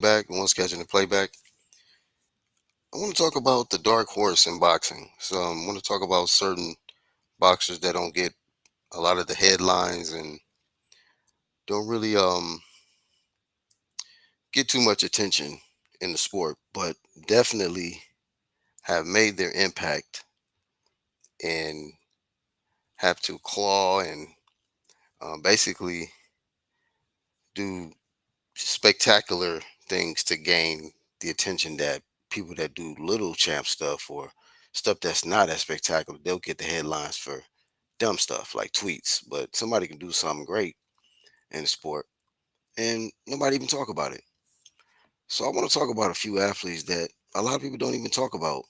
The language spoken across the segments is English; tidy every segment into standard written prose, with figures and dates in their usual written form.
Back, the one's catching the playback. I want to talk about the dark horse in boxing. So I want to talk about certain boxers that don't get a lot of the headlines and don't really get too much attention in the sport, but definitely have made their impact and have to claw and basically do spectacular things to gain the attention that people that do little champ stuff or stuff that's not as spectacular, they'll get the headlines for dumb stuff like tweets. But somebody can do something great in the sport and nobody even talk about it. So I want to talk about a few athletes that a lot of people don't even talk about,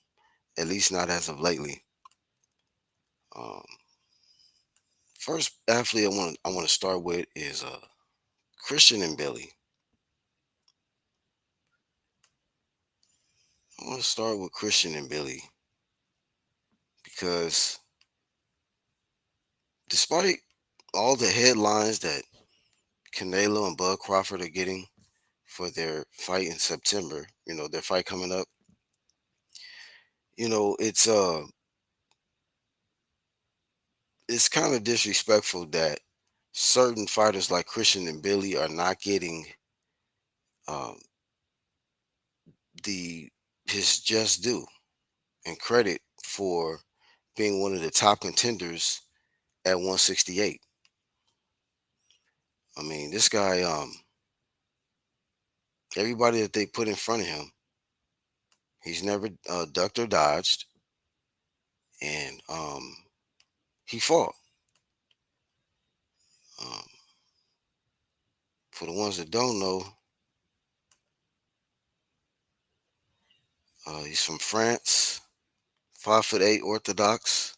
at least not as of lately. Um, First athlete I want to start with is Christian and Billy. I want to start with Christian and Billy because despite all the headlines that Canelo and Bud Crawford are getting for their fight in September, their fight coming up, it's kind of disrespectful that certain fighters like Christian and Billy are not getting um, the his just due and credit for being one of the top contenders at 168. I mean, this guy, everybody that they put in front of him, he's never ducked or dodged, and he fought. Um, for the ones that don't know, he's from France, 5'8" Orthodox.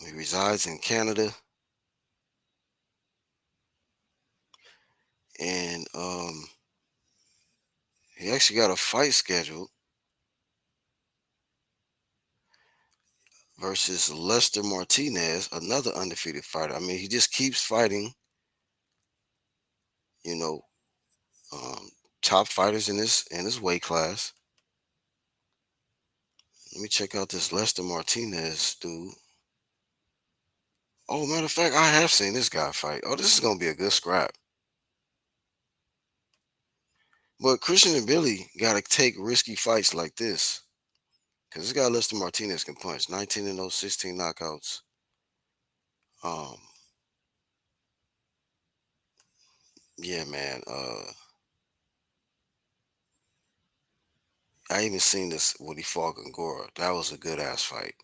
He resides in Canada, and he actually got a fight scheduled versus Lester Martinez, another undefeated fighter. I mean, he just keeps fighting, you know, um, top fighters in his weight class. Let me check out this Lester Martinez dude. Oh, matter of fact, I have seen this guy fight. Oh, this is gonna be a good scrap. But Christian and Billy gotta take risky fights like this. Cause this guy Lester Martinez can punch. 19 and 0, 16 knockouts. Um, yeah, man. I even seen this when he fought Gongora. That was a good ass fight.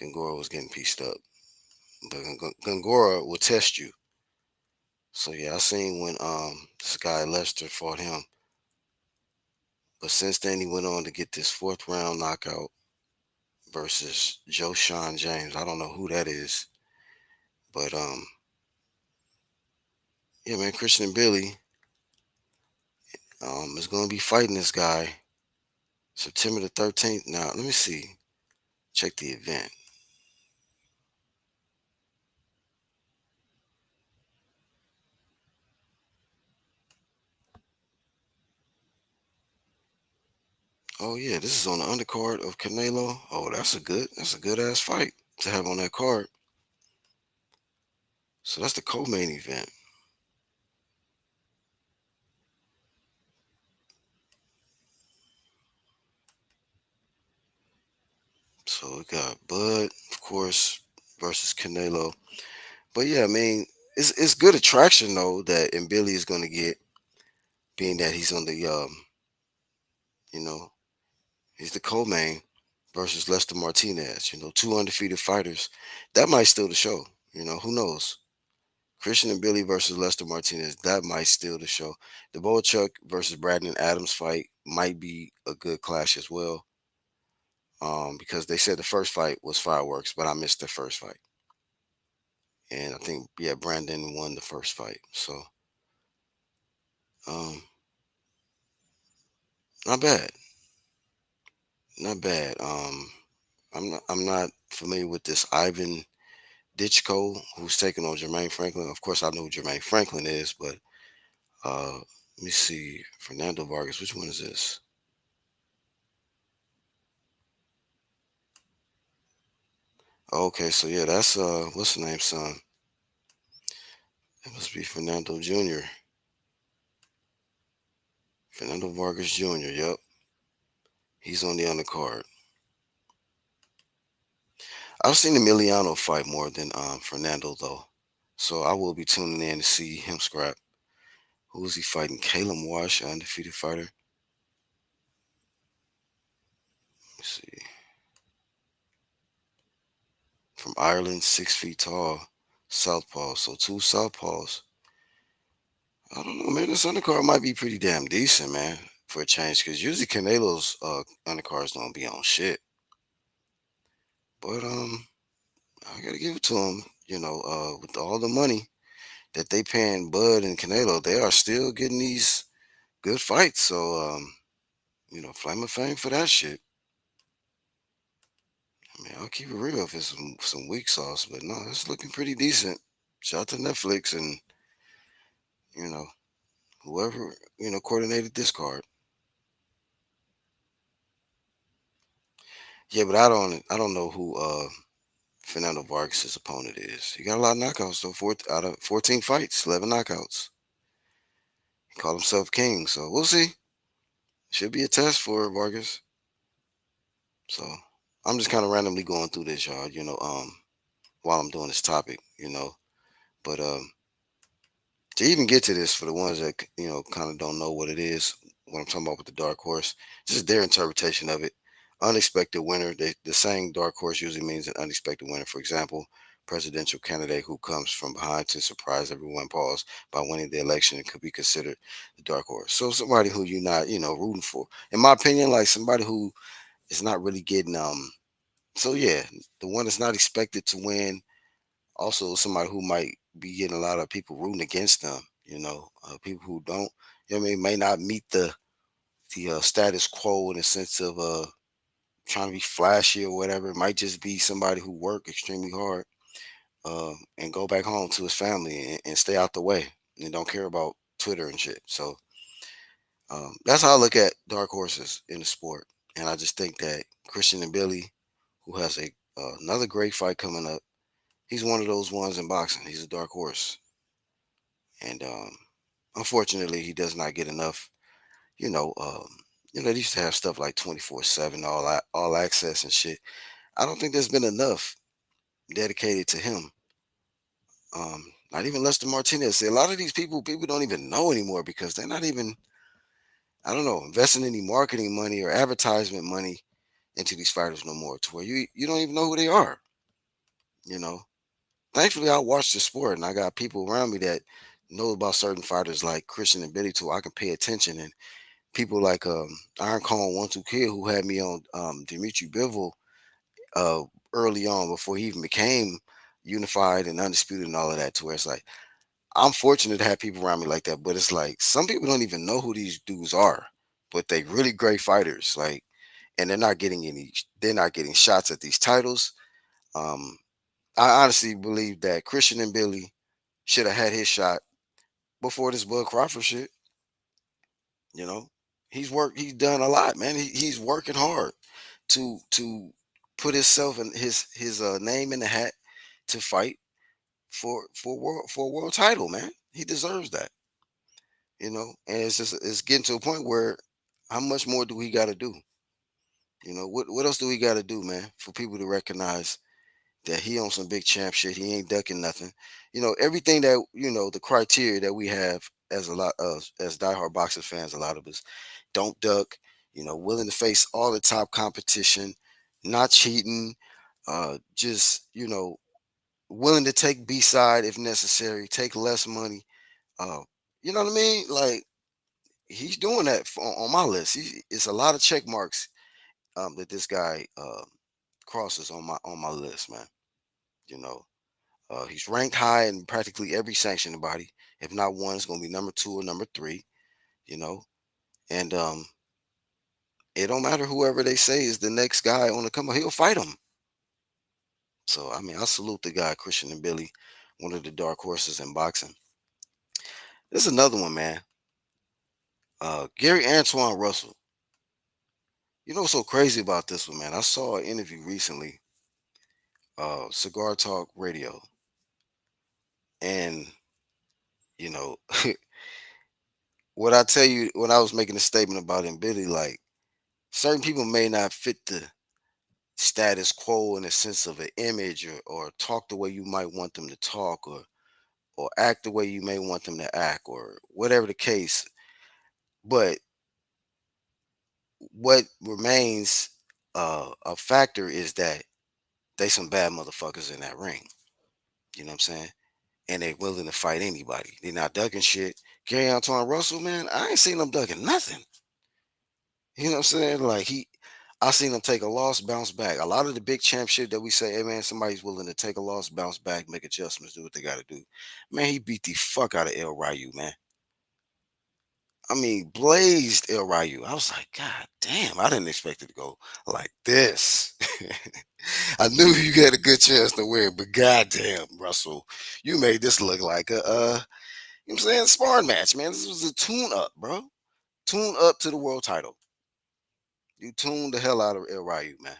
Gongora was getting pieced up. But Gongora will test you. So yeah, I seen when this guy Lester fought him. But since then he went on to get this fourth round knockout versus Joe Sean James. I don't know who that is. But yeah, man, Christian Billy is gonna be fighting this guy September the 13th. Now, let me see. Check the event. Oh yeah, this is on the undercard of Canelo. Oh, that's a good ass fight to have on that card. So that's the co-main event. So we got Bud, of course, versus Canelo. But yeah, I mean, it's good attraction though that Mbili is gonna get, being that he's on the you know, he's the co-main versus Lester Martinez. Two undefeated fighters. That might steal the show. Who knows? Christian and Billy versus Lester Martinez. That might steal the show. The Bochuk versus Brandon Adams fight might be a good clash as well. Because they said the first fight was fireworks, but I missed the first fight. And I think, yeah, Brandon won the first fight. So um not bad. Not bad. I'm not familiar with this Ivan Ditchko who's taking on Jermaine Franklin. Of course I know who Jermaine Franklin is, but Let me see. Fernando Vargas. Which one is this? Okay, so yeah, that's what's the name, son? It must be Fernando Jr. Fernando Vargas Jr. Yep, he's on the undercard. I've seen Emiliano fight more than Fernando though, so I will be tuning in to see him scrap. Who is he fighting? Caleb Wash, an undefeated fighter. Let's see. From Ireland, 6 feet tall, southpaw. So two southpaws. I don't know, man. This undercard might be pretty damn decent, man, for a change. Because usually Canelo's undercards don't be on shit. But I gotta give it to him. With all the money that they paying Bud and Canelo, they are still getting these good fights. So flame of fame for that shit. I mean, I'll keep it real if it's some weak sauce, but no, it's looking pretty decent. Shout out to Netflix and you know whoever coordinated this card. Yeah, but I don't know who Fernando Vargas' opponent is. He got a lot of knockouts though. Four out of 14 fights, 11 knockouts. He called himself king, so we'll see. Should be a test for Vargas. So I'm just kind of randomly going through this, y'all. While I'm doing this topic. But to even get to this, for the ones that kind of don't know what it is, what I'm talking about with the dark horse, just their interpretation of it. Unexpected winner. The saying dark horse usually means an unexpected winner. For example, presidential candidate who comes from behind to surprise everyone, pause, by winning the election and could be considered the dark horse. So somebody who you're not, rooting for. In my opinion, like somebody who is not really getting so yeah, the one that's not expected to win. Also, somebody who might be getting a lot of people rooting against them. People who don't. May not meet the status quo in the sense of trying to be flashy or whatever. It might just be somebody who worked extremely hard and go back home to his family and stay out the way and don't care about Twitter and shit. So that's how I look at dark horses in the sport. And I just think that Christian and Billy, who has another great fight coming up, he's one of those ones in boxing. He's a dark horse, and unfortunately, he does not get enough. You know, um, they used to have stuff like 24/7, all access and shit. I don't think there's been enough dedicated to him. Not even Lester Martinez. See, a lot of these people don't even know anymore because they're not even, I don't know, investing any marketing money or advertisement money into these fighters no more. To where you don't even know who they are. You know, Thankfully, I watch the sport and I got people around me that know about certain fighters like Christian and Billy too. I can pay attention, and people like Iron Cone 1-2 Kid who had me on Dimitri Bivol uh, early on before he even became unified and undisputed and all of that. To where it's like I'm fortunate to have people around me like that, but it's like some people don't even know who these dudes are, but they really great fighters. Like, and they're not getting shots at these titles. Um, I honestly believe that Christian and Billy should have had his shot before this Bud Crawford shit. You know, he's done a lot, man. He's working hard to put himself and his name in the hat to fight for a world title, man. He deserves that, And it's getting to a point where how much more do we got to do? What else do we got to do, man, for people to recognize that he on some big champ shit. He ain't ducking nothing. Everything that the criteria that we have as a lot of as diehard boxing fans, a lot of us don't duck. Willing to face all the top competition, not cheating, just willing to take B side if necessary, take less money. Uh, you know what I mean? Like he's doing that on my list. It's a lot of check marks that this guy crosses on my list, man. You know, he's ranked high in practically every sanctioning body. If not one, it's going to be number two or number three. You know, and it don't matter whoever they say is the next guy on the come up, he'll fight him. So I mean, I salute the guy Christian and Billy, one of the dark horses in boxing. There's another one, man. Gary Antoine Russell. You know what's so crazy about this one, man? I saw an interview recently, Cigar Talk Radio, and you know, what I tell you when I was making a statement about Mbili, like certain people may not fit the status quo in the sense of an image or talk the way you might want them to talk or act the way you may want them to act or whatever the case. But what remains a factor is that they some bad motherfuckers in that ring. You know what I'm saying? And they willing to fight anybody. They're not ducking shit. Gary Antoine Russell, man, I ain't seen him ducking nothing. You know what I'm saying? Like I seen him take a loss, bounce back. A lot of the big champ shit that we say, hey man, somebody's willing to take a loss, bounce back, make adjustments, do what they got to do. Man, he beat the fuck out of El Ryu, man. I mean, blazed El Ryu. I was like, God damn, I didn't expect it to go like this. I knew you had a good chance to win, but goddamn, Russell, you made this look like a you know what I'm saying, sparring match, man. This was a tune up, bro. Tune up to the world title. You tuned the hell out of El Ryu, man.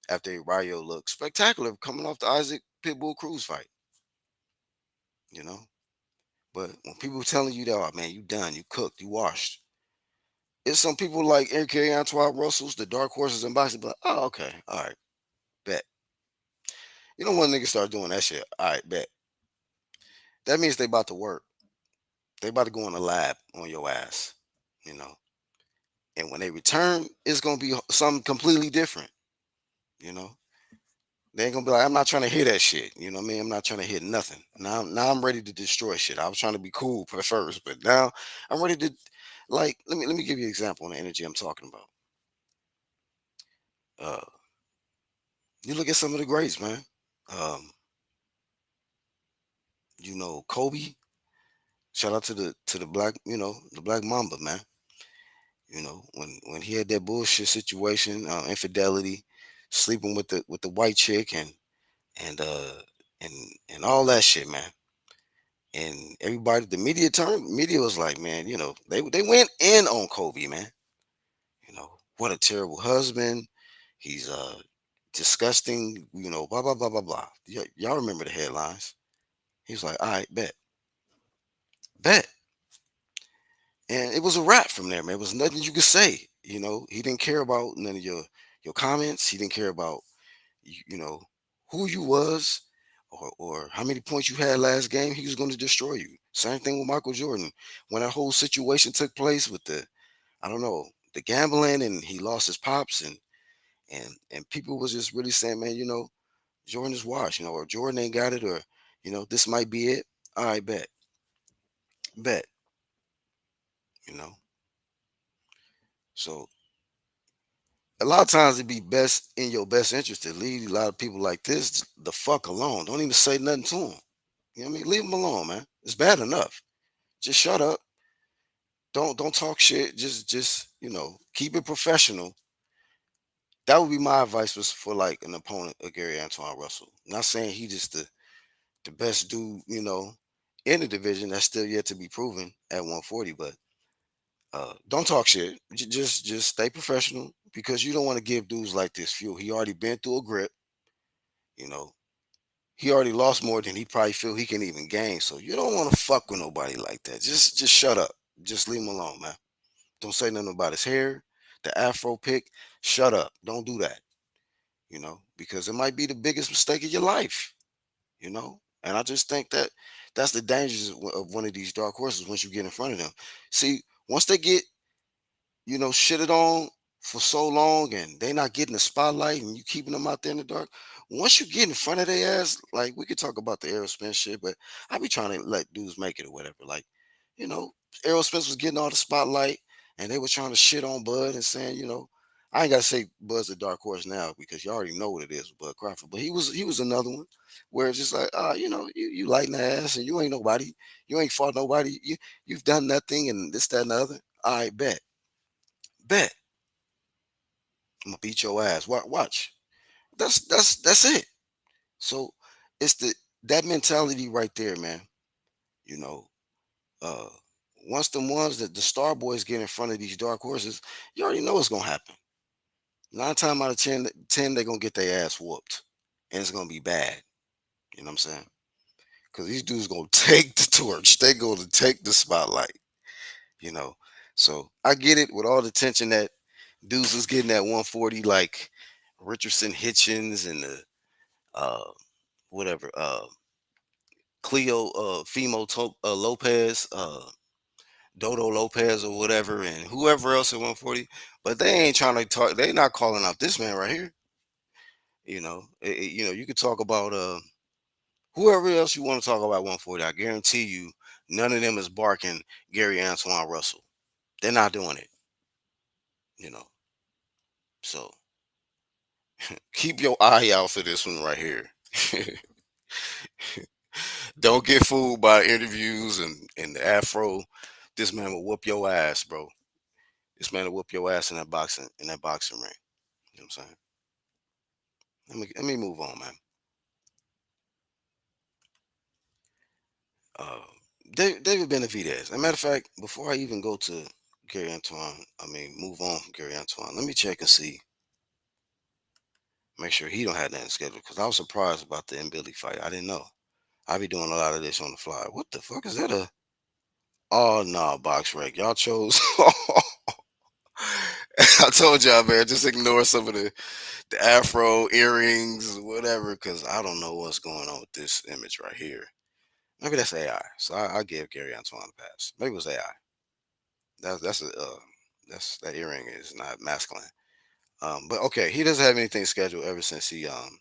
After El Ryu looked spectacular coming off the Isaac Pitbull Cruz fight, you know. But when people telling you that, oh, man, you done, you cooked, you washed. It's some people like Eric Antoine Russell's, the dark horses in boxing, but oh, okay, all right, bet. You know when niggas start doing that shit, all right, bet. That means they about to work. They about to go in the lab on your ass, you know. And when they return, it's gonna be something completely different, you know. They ain't gonna be like, I'm not trying to hear that shit. You know what I mean? I'm not trying to hear nothing. Now I'm ready to destroy shit. I was trying to be cool at first, but now I'm ready to like let me give you an example on the energy I'm talking about. Uh you look at some of the greats, man. Um, Kobe, shout out to the black, the black mamba, man. When he had that bullshit situation, infidelity, sleeping with the white chick and uh and and all that shit, man. And everybody, the media was like, man, they went in on Kobe, man. What a terrible husband. He's disgusting, blah blah blah blah blah. Y'all remember the headlines. He was like, all right, bet. And it was a wrap from there, man. It was nothing you could say. He didn't care about none of your comments. He didn't care about you know who you was or how many points you had last game. He was going to destroy you. Same thing with Michael Jordan. When that whole situation took place with the I don't know, the gambling, and he lost his pops, and people was just really saying, man, Jordan is washed, or Jordan ain't got it, or this might be it. All right, bet, you know. So a lot of times it'd be best in your best interest to leave a lot of people like this the fuck alone. Don't even say nothing to them. You know what I mean? Leave them alone, man. It's bad enough. Just shut up. Don't talk shit. Just keep it professional. That would be my advice was for like an opponent of Gary Antoine Russell. Not saying he just the best dude, in the division. That's still yet to be proven at 140. But don't talk shit. Just stay professional because you don't want to give dudes like this fuel. He already been through a grip. You know, he already lost more than he probably feel he can even gain. So you don't want to fuck with nobody like that. Just shut up. Just leave him alone, man. Don't say nothing about his hair, the afro pick. Shut up. Don't do that. Because it might be the biggest mistake of your life. And I just think that that's the dangers of one of these dark horses once you get in front of them. See, once they get shitted on for so long and they not getting the spotlight and you keeping them out there in the dark. Once you get in front of their ass, like we could talk about the Aerosmith shit, but I be trying to let dudes make it or whatever. Like, you know, Aerosmith was getting all the spotlight and they were trying to shit on Bud and saying, I ain't gotta say Bud's a dark horse now because you already know what it is with Bud Crawford. But he was another one where it's just like, you lighting the ass and you ain't nobody, you ain't fought nobody, you've done nothing and this, that, and the other. I bet. I'm gonna beat your ass. Watch. That's it. So it's that mentality right there, man. You know, uh, Once the ones that the star boys get in front of these dark horses, you already know what's gonna happen. 9 times out of ten, they're gonna get their ass whooped, and it's gonna be bad. You know what I'm saying? Because these dudes gonna take the torch. They gonna take the spotlight. You know. So I get it with all the tension that dudes was getting at 140, like Richardson Hitchens and the whatever Cleo Lopez, Dodo Lopez or whatever, and whoever else at 140. But they ain't trying to talk. They not calling out this man right here. You could talk about whoever else you want to talk about 140. I guarantee you, none of them is barking Gary Antoine Russell. They're not doing it. You know, so keep your eye out for this one right here. Don't get fooled by interviews and the afro. This man will whoop your ass, bro. This man will whoop your ass in that boxing ring. You know what I'm saying? Let me move on, man. Uh, David Benavidez. As a matter of fact, before I even go to Gary Antoine, move on from Gary Antoine. Let me check and see, make sure he don't have nothing scheduled. Because I was surprised about the Mbili fight. I didn't know. I be doing a lot of this on the fly. What the fuck is that? Oh no, box rec. Y'all chose. I told y'all, man, just ignore some of the afro earrings, whatever, because I don't know what's going on with this image right here. Maybe that's AI. So I give Gary Antoine a pass. Maybe it was AI. That's that earring is not masculine. But okay, he doesn't have anything scheduled ever since he um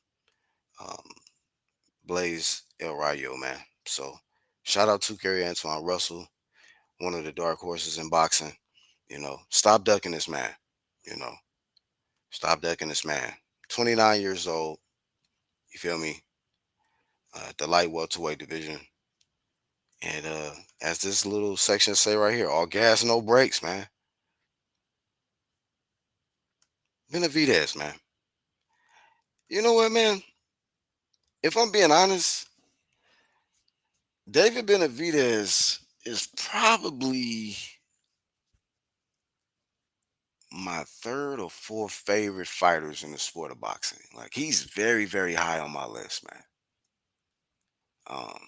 blazed El Rayo, man. So shout out to Gary Antoine Russell, one of the dark horses in boxing. Stop ducking this man. You know, stop ducking this man. 29 years old. You feel me? The light welterweight division. And as this little section say right here, all gas, no brakes, man. Benavidez, man. You know what, man? If I'm being honest, David Benavidez is probably my third or fourth favorite fighters in the sport of boxing. Like he's very, very high on my list, man. Um,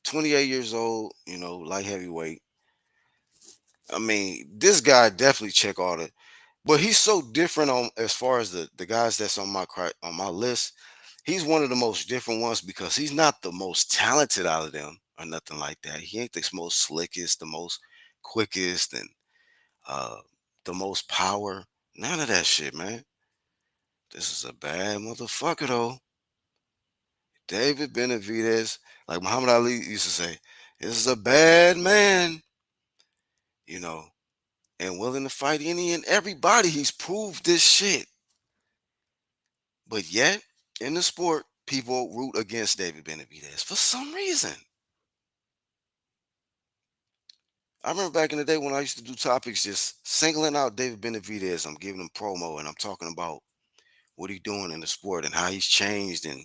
28 years old, light heavyweight. This guy definitely check all the, but he's so different on as far as the guys that's on my list. He's one of the most different ones because he's not the most talented out of them or nothing like that. He ain't the most slickest, the most quickest, and uh the most power. None of that shit, man. This is a bad motherfucker though. David Benavidez, like Muhammad Ali used to say, this is a bad man, you know, and willing to fight any and everybody. He's proved this shit. But yet, in the sport, people root against David Benavidez for some reason. I remember back in the day when I used to do topics, just singling out David Benavidez. I'm giving him promo and I'm talking about what he's doing in the sport and how he's changed and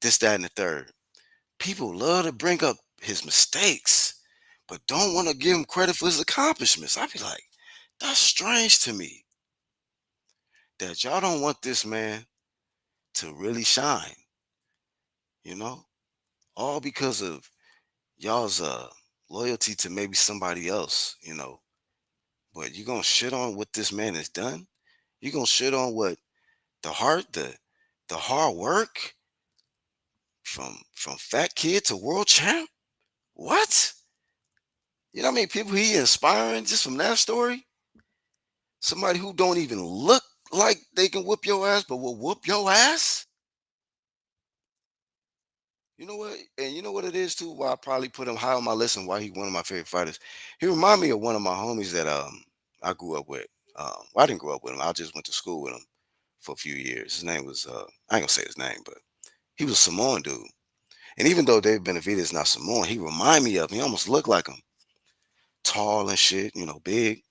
this, that, and the third. People love to bring up his mistakes, but don't want to give him credit for his accomplishments. I'd be like, that's strange to me that y'all don't want this man to really shine, you know? All because of y'all's loyalty to maybe somebody else, But you gonna shit on what this man has done? You gonna shit on what the hard work from fat kid to world champ? What? You know what I mean? People he inspiring just from that story. Somebody who don't even look like they can whoop your ass, but will whoop your ass. You know what? And you know what it is too. Why I probably put him high on my list and why he one of my favorite fighters. He remind me of one of my homies that I grew up with. Well, I didn't grow up with him. I just went to school with him for a few years. His name was I ain't gonna say his name, but he was a Samoan dude. And even though David Benavidez is not Samoan, he remind me of him. He almost looked like him. Tall and shit, big.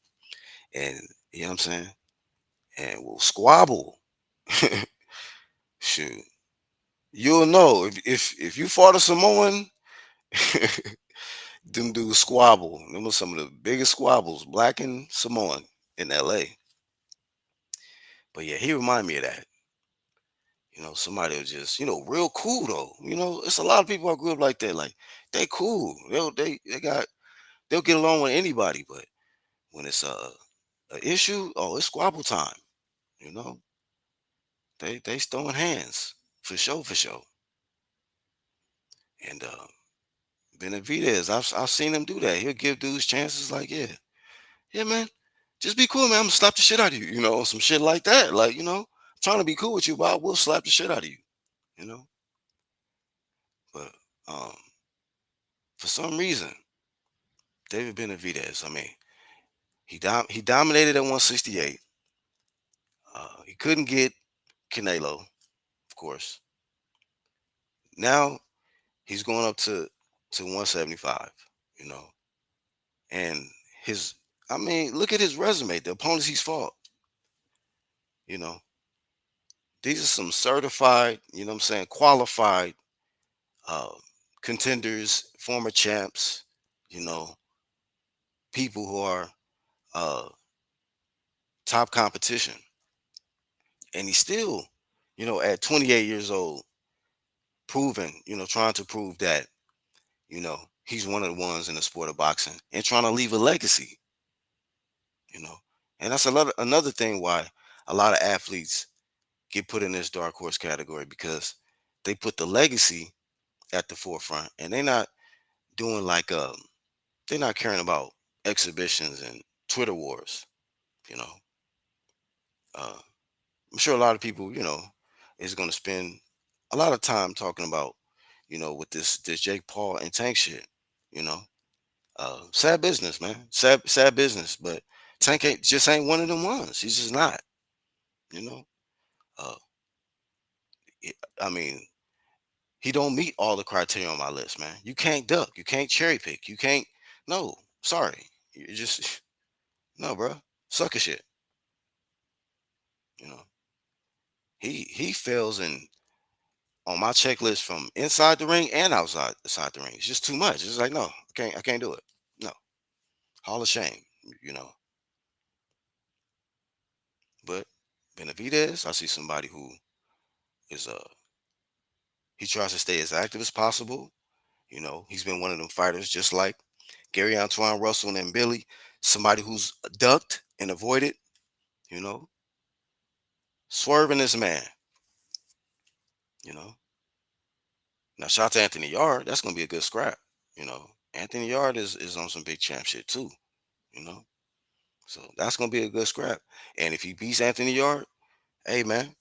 And you know what I'm saying? And will squabble. Shoot. You'll know if you fought a Samoan, Them dudes squabble. Them was some of the biggest squabbles, black and Samoan, in LA. But yeah, he reminded me of that. Somebody was just, real cool though. It's a lot of people I grew up like that. Like they cool. They'll get along with anybody, but when it's a issue, oh, it's squabble time. You know, they throwing hands for sure, for sure. And Benavidez, I've seen him do that. He'll give dudes chances. Like, yeah, yeah, man, just be cool, man. I'm gonna slap the shit out of you. Some shit like that. Like, trying to be cool with you, but I will slap the shit out of you. You know, but um, for some reason, David Benavidez. I mean, he dominated at 168. He couldn't get Canelo, of course. Now he's going up to 175. You know, and his I mean, look at his resume. The opponents he's fought. You know, these are some certified. I'm saying, qualified uh, contenders, former champs. You know, people who are uh, top competition, and he's still, at 28 years old, proving, trying to prove that, he's one of the ones in the sport of boxing and trying to leave a legacy. You know, and that's another thing why a lot of athletes get put in this dark horse category, because they put the legacy at the forefront, and doing like they're not caring about exhibitions and Twitter wars. You know, uh, I'm sure a lot of people, is going to spend a lot of time talking about, with this Jake Paul and Tank shit. You know, sad business, man. Sad business. But Tank ain't one of them ones. He's just not. You know, uh, I mean, he don't meet all the criteria on my list, man. You can't duck. You can't cherry pick. You can't. No, sorry. You just no, bro. Sucker shit. You know, he fails in on my checklist from inside the ring and outside the ring. It's just too much. It's like, no, I can't do it. No, Hall of Shame. You know, but Benavidez, I see somebody who is he tries to stay as active as possible. He's been one of them fighters, just like Gary Antoine Russell and Mbili, somebody who's ducked and avoided. You know, swerving this man. You know, now shout to Anthony Yard. That's gonna be a good scrap. Anthony Yard is on some big champ shit too. You know, so that's gonna be a good scrap. And if he beats Anthony Yard, hey man,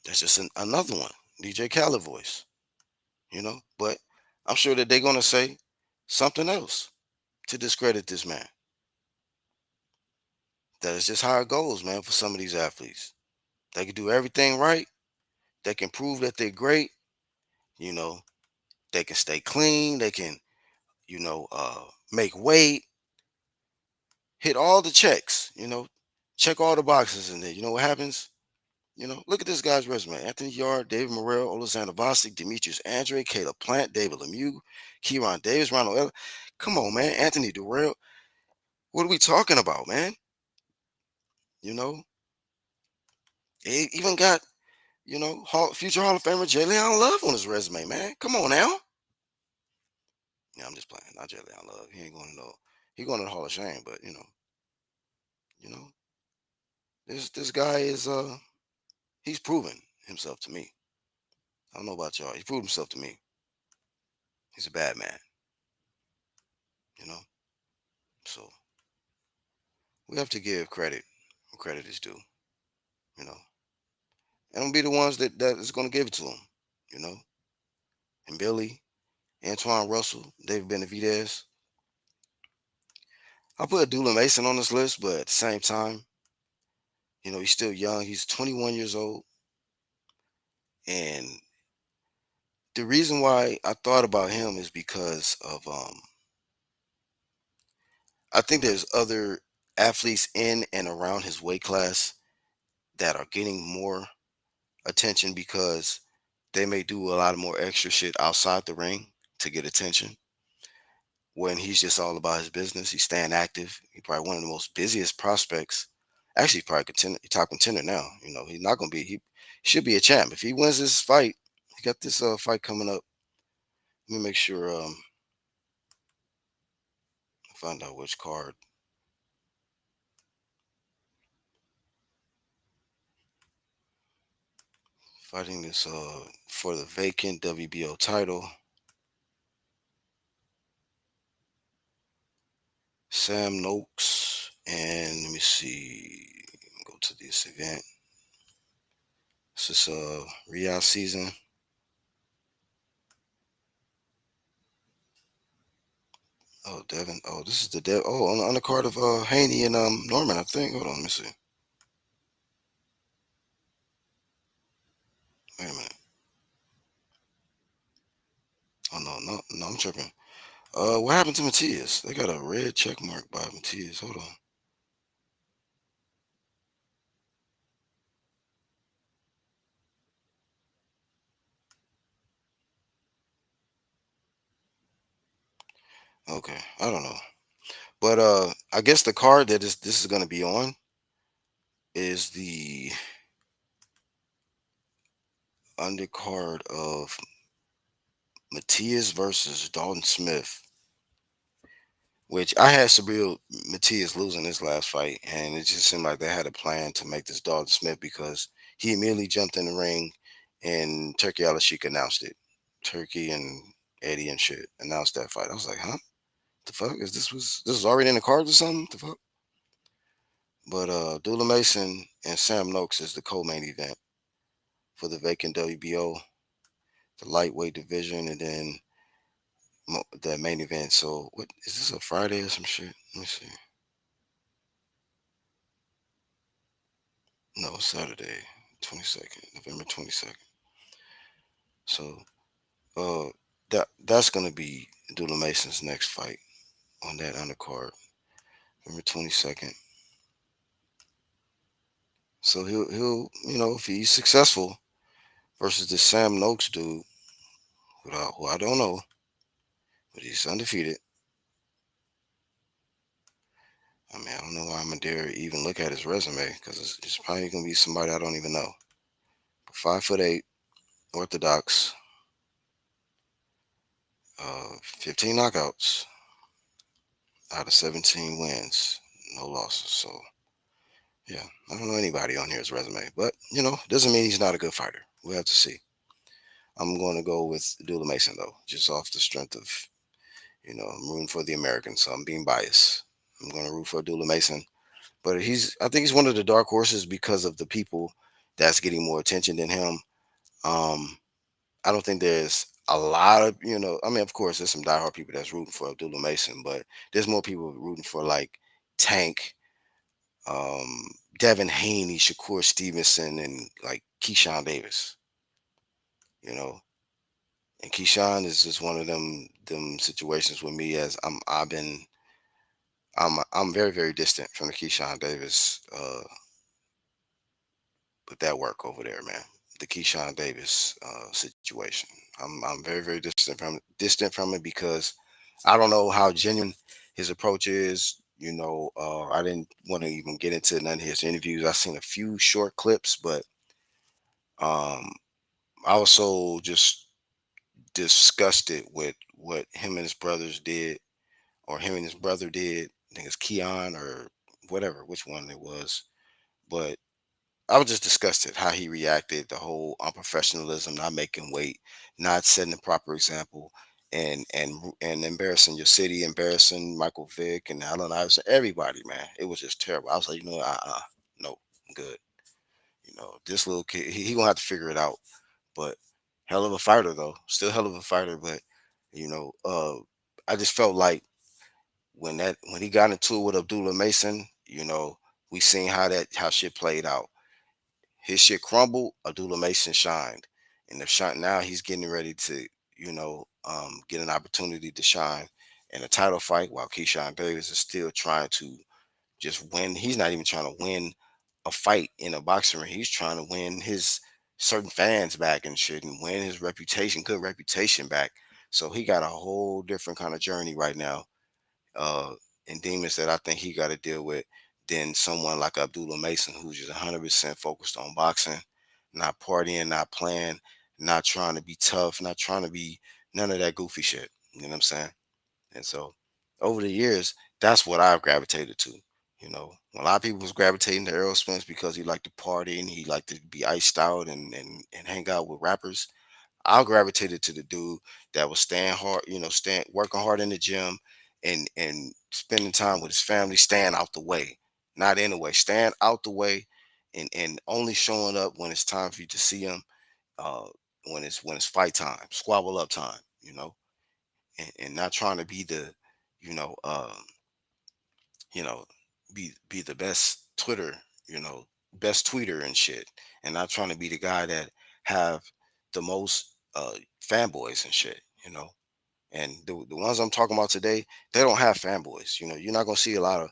that's just another one. DJ Khaled voice. But I'm sure that they're gonna say something else to discredit this man. That is just how it goes, man. For some of these athletes, they can do everything right. They can prove that they're great. You know, they can stay clean. They can, make weight, hit all the checks. Check all the boxes, and then you know what happens. Look at this guy's resume: Anthony Yard, David Morrell, Alexander Bostic, Demetrius Andre, Caleb Plant, David Lemieux, Kieran Davis, Ronald Ellis. Come on, man. Anthony Durrell. What are we talking about, man? You know, he even got, future Hall of Famer J. Leon Love on his resume, man. Come on now. Yeah, I'm just playing. Not J. Leon Love. He ain't going to know. He going to the Hall of Shame, but you know, this guy is he's proven himself to me. I don't know about y'all. He proved himself to me. He's a bad man, you know. So we have to give credit where credit is due, you know. And I'm be the ones that is gonna give it to him, you know. And Billy, Antoine Russell, David Benavidez. I put Dula Mason on this list, but at the same time, he's still young. He's 21 years old. And the reason why I thought about him is because of I think there's other athletes in and around his weight class that are getting more attention because they may do a lot of more extra shit outside the ring to get attention when he's just all about his business. He's staying active. He's probably one of the most busiest prospects. Actually, he's probably top contender now. He's not gonna be. He should be a champ if he wins this fight. He got this fight coming up. Let me make sure. Find out which card. Fighting this for the vacant WBO title. Sam Noakes, and let me see. Go to this event. This is Riyadh season. Oh, Devin. Oh, this is the Oh, on the card of Haney and Norman, I think. Hold on, let me see. Wait a minute. Oh no, I'm tripping. What happened to Matias? They got a red check mark by Matias. Hold on. Okay, I don't know, but I guess the card that this is going to be on is the undercard of Matias versus Dalton Smith, which I had Sabril Matias losing this last fight, and it just seemed like they had a plan to make this Dalton Smith because he immediately jumped in the ring, and Turkey Al announced it. Turkey and Eddie and shit announced that fight. I was like, huh? The fuck is this was already in the cards or something? The fuck? But Dula Mason and Sam Noakes is the co-main event for the vacant WBO, the lightweight division, and then the main event. So what is this, a Friday or some shit? Let me see. No, Saturday, 22nd, November 22nd. So that's gonna be Dula Mason's next fight on that undercard, November 22nd. So he'll if he's successful versus this Sam Noakes dude, who I don't know, but he's undefeated. I mean, I don't know why I'm gonna dare even look at his resume because it's probably gonna be somebody I don't even know. 5'8", orthodox, 15 knockouts out of 17 wins, no losses. So yeah, I don't know anybody on here's resume, but doesn't mean he's not a good fighter. We'll have to see. I'm going to go with Dula Mason though, just off the strength of I'm rooting for the Americans, so I'm being biased. I'm going to root for Dula Mason, but I think he's one of the dark horses because of the people that's getting more attention than him. Um, I don't think there's a lot of, I mean, of course, there's some diehard people that's rooting for Abdullah Mason, but there's more people rooting for like Tank, um, Devin Haney, Shakur Stevenson, and like Keyshawn Davis, you know. And Keyshawn is just one of them situations with me as I'm very, very distant from the Keyshawn Davis with that work over there, man. The Keyshawn Davis situation. I'm very, very distant from it because I don't know how genuine his approach is. I didn't want to even get into none of his interviews. I've seen a few short clips, but um, I was so just disgusted with what him and his brothers did, or him and his brother did. I think it's Keon or whatever, which one it was. But I was just disgusted how he reacted, the whole unprofessionalism, not making weight, not setting the proper example, and embarrassing your city, embarrassing Michael Vick and Allen Iverson, everybody, man. It was just terrible. I was like, no, I'm good. This little kid, he gonna have to figure it out. But hell of a fighter though, still hell of a fighter. But you know, uh, I just felt like when he got into it with Abdullah Mason, we seen how shit played out. His shit crumbled, Abdullah Mason shined. And now he's getting ready to, get an opportunity to shine in a title fight while Keyshawn Davis is still trying to just win. He's not even trying to win a fight in a boxing ring. He's trying to win his certain fans back and shit and win his reputation, good reputation back So he got a whole different kind of journey right now, uh, and demons that I think he got to deal with than someone like Abdullah Mason, who's just 100% focused on boxing, not partying, not playing, not trying to be tough, not trying to be none of that goofy shit. You know what I'm saying? And so over the years, that's what I've gravitated to. You know, a lot of people was gravitating to Errol Spence because he liked to party and he liked to be iced out and hang out with rappers. I gravitated to the dude that was staying hard, staying working hard in the gym and spending time with his family, staying out the way, not in the way, staying out the way, and only showing up when it's time for you to see him. Uh, when it's fight time, squabble up time, and not trying to be the, you know, you know, be the best Twitter, best tweeter and shit, and not trying to be the guy that have the most fanboys and shit, And the ones I'm talking about today, they don't have fanboys. You're not gonna see a lot of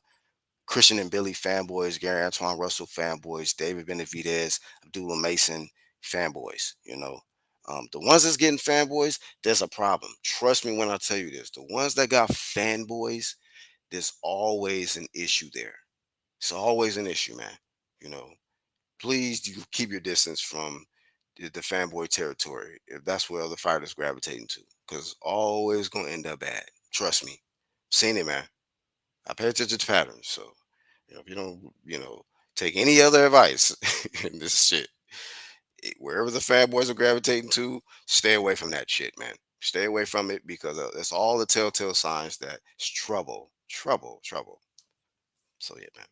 Christian and Billy fanboys, Gary Antoine Russell fanboys, David Benavidez, Abdullah Mason fanboys. The ones that's getting fanboys, there's a problem. Trust me when I tell you this. The ones that got fanboys, there's always an issue there. It's always an issue, man. You know, please you keep your distance from the fanboy territory if that's where other fighters gravitating to, because always gonna end up bad. Trust me, seen it, man. I pay attention to patterns, so if you don't, take any other advice in this shit, wherever the fanboys are gravitating to, stay away from that shit, man. Stay away from it because that's all the telltale signs that it's trouble, trouble, trouble. So yeah, man.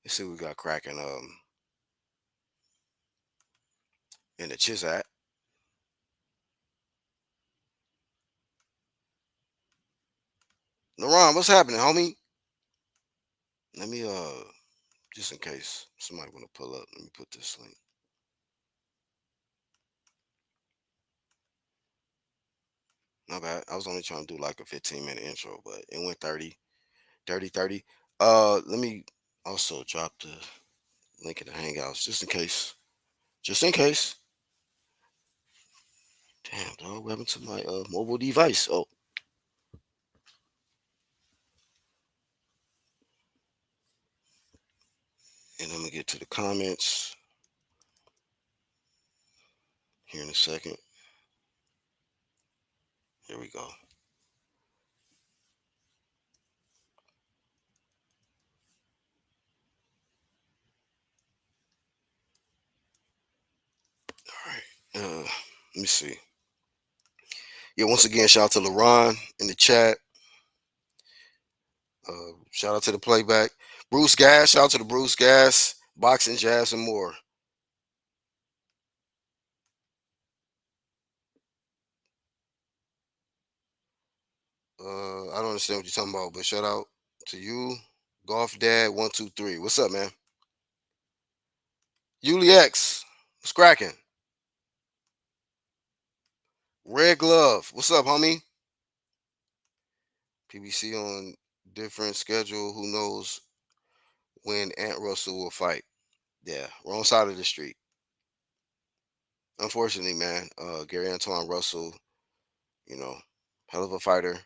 Let's see what we got cracking in the Chizat. LaRon, what's happening, homie? Let me just in case somebody want to pull up, let me put this link. Not bad. I was only trying to do like a 15-minute intro, but it went 30, 30, 30. Let me also drop the link in the Hangouts just in case. Just in case. Damn, dog, what happened to my mobile device? Oh, and I'm gonna get to the comments here in a second. Here we go. All right. Let me see. Yeah, once again, shout out to LaRon in the chat. Shout out to the playback. Bruce Gas, shout out to the Bruce Gas, boxing, jazz, and more. I don't understand what you're talking about, but shout out to you, Golf Dad 123. What's up, man? Yuli X, what's cracking? Red Glove, what's up, homie? PBC on different schedule. Who knows when Ant Russell will fight? Yeah, wrong side of the street. Unfortunately, man, Gary Antoine Russell, you know, hell of a fighter,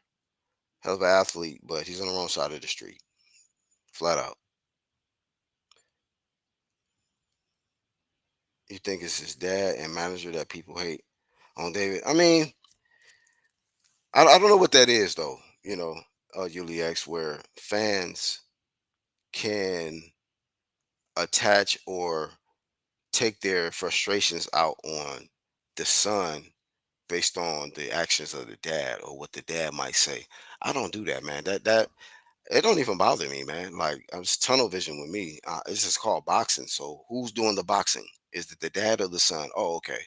hell of an athlete, but he's on the wrong side of the street, flat out. You think it's his dad and manager that people hate on David? I mean, I don't know what that is though. Yuli X, where fans can attach or take their frustrations out on the son based on the actions of the dad or what the dad might say. I don't do that, man. That it don't even bother me, man. Like I was tunnel vision with me. It's just called boxing. So who's doing the boxing? Is it the dad or the son? Oh, okay.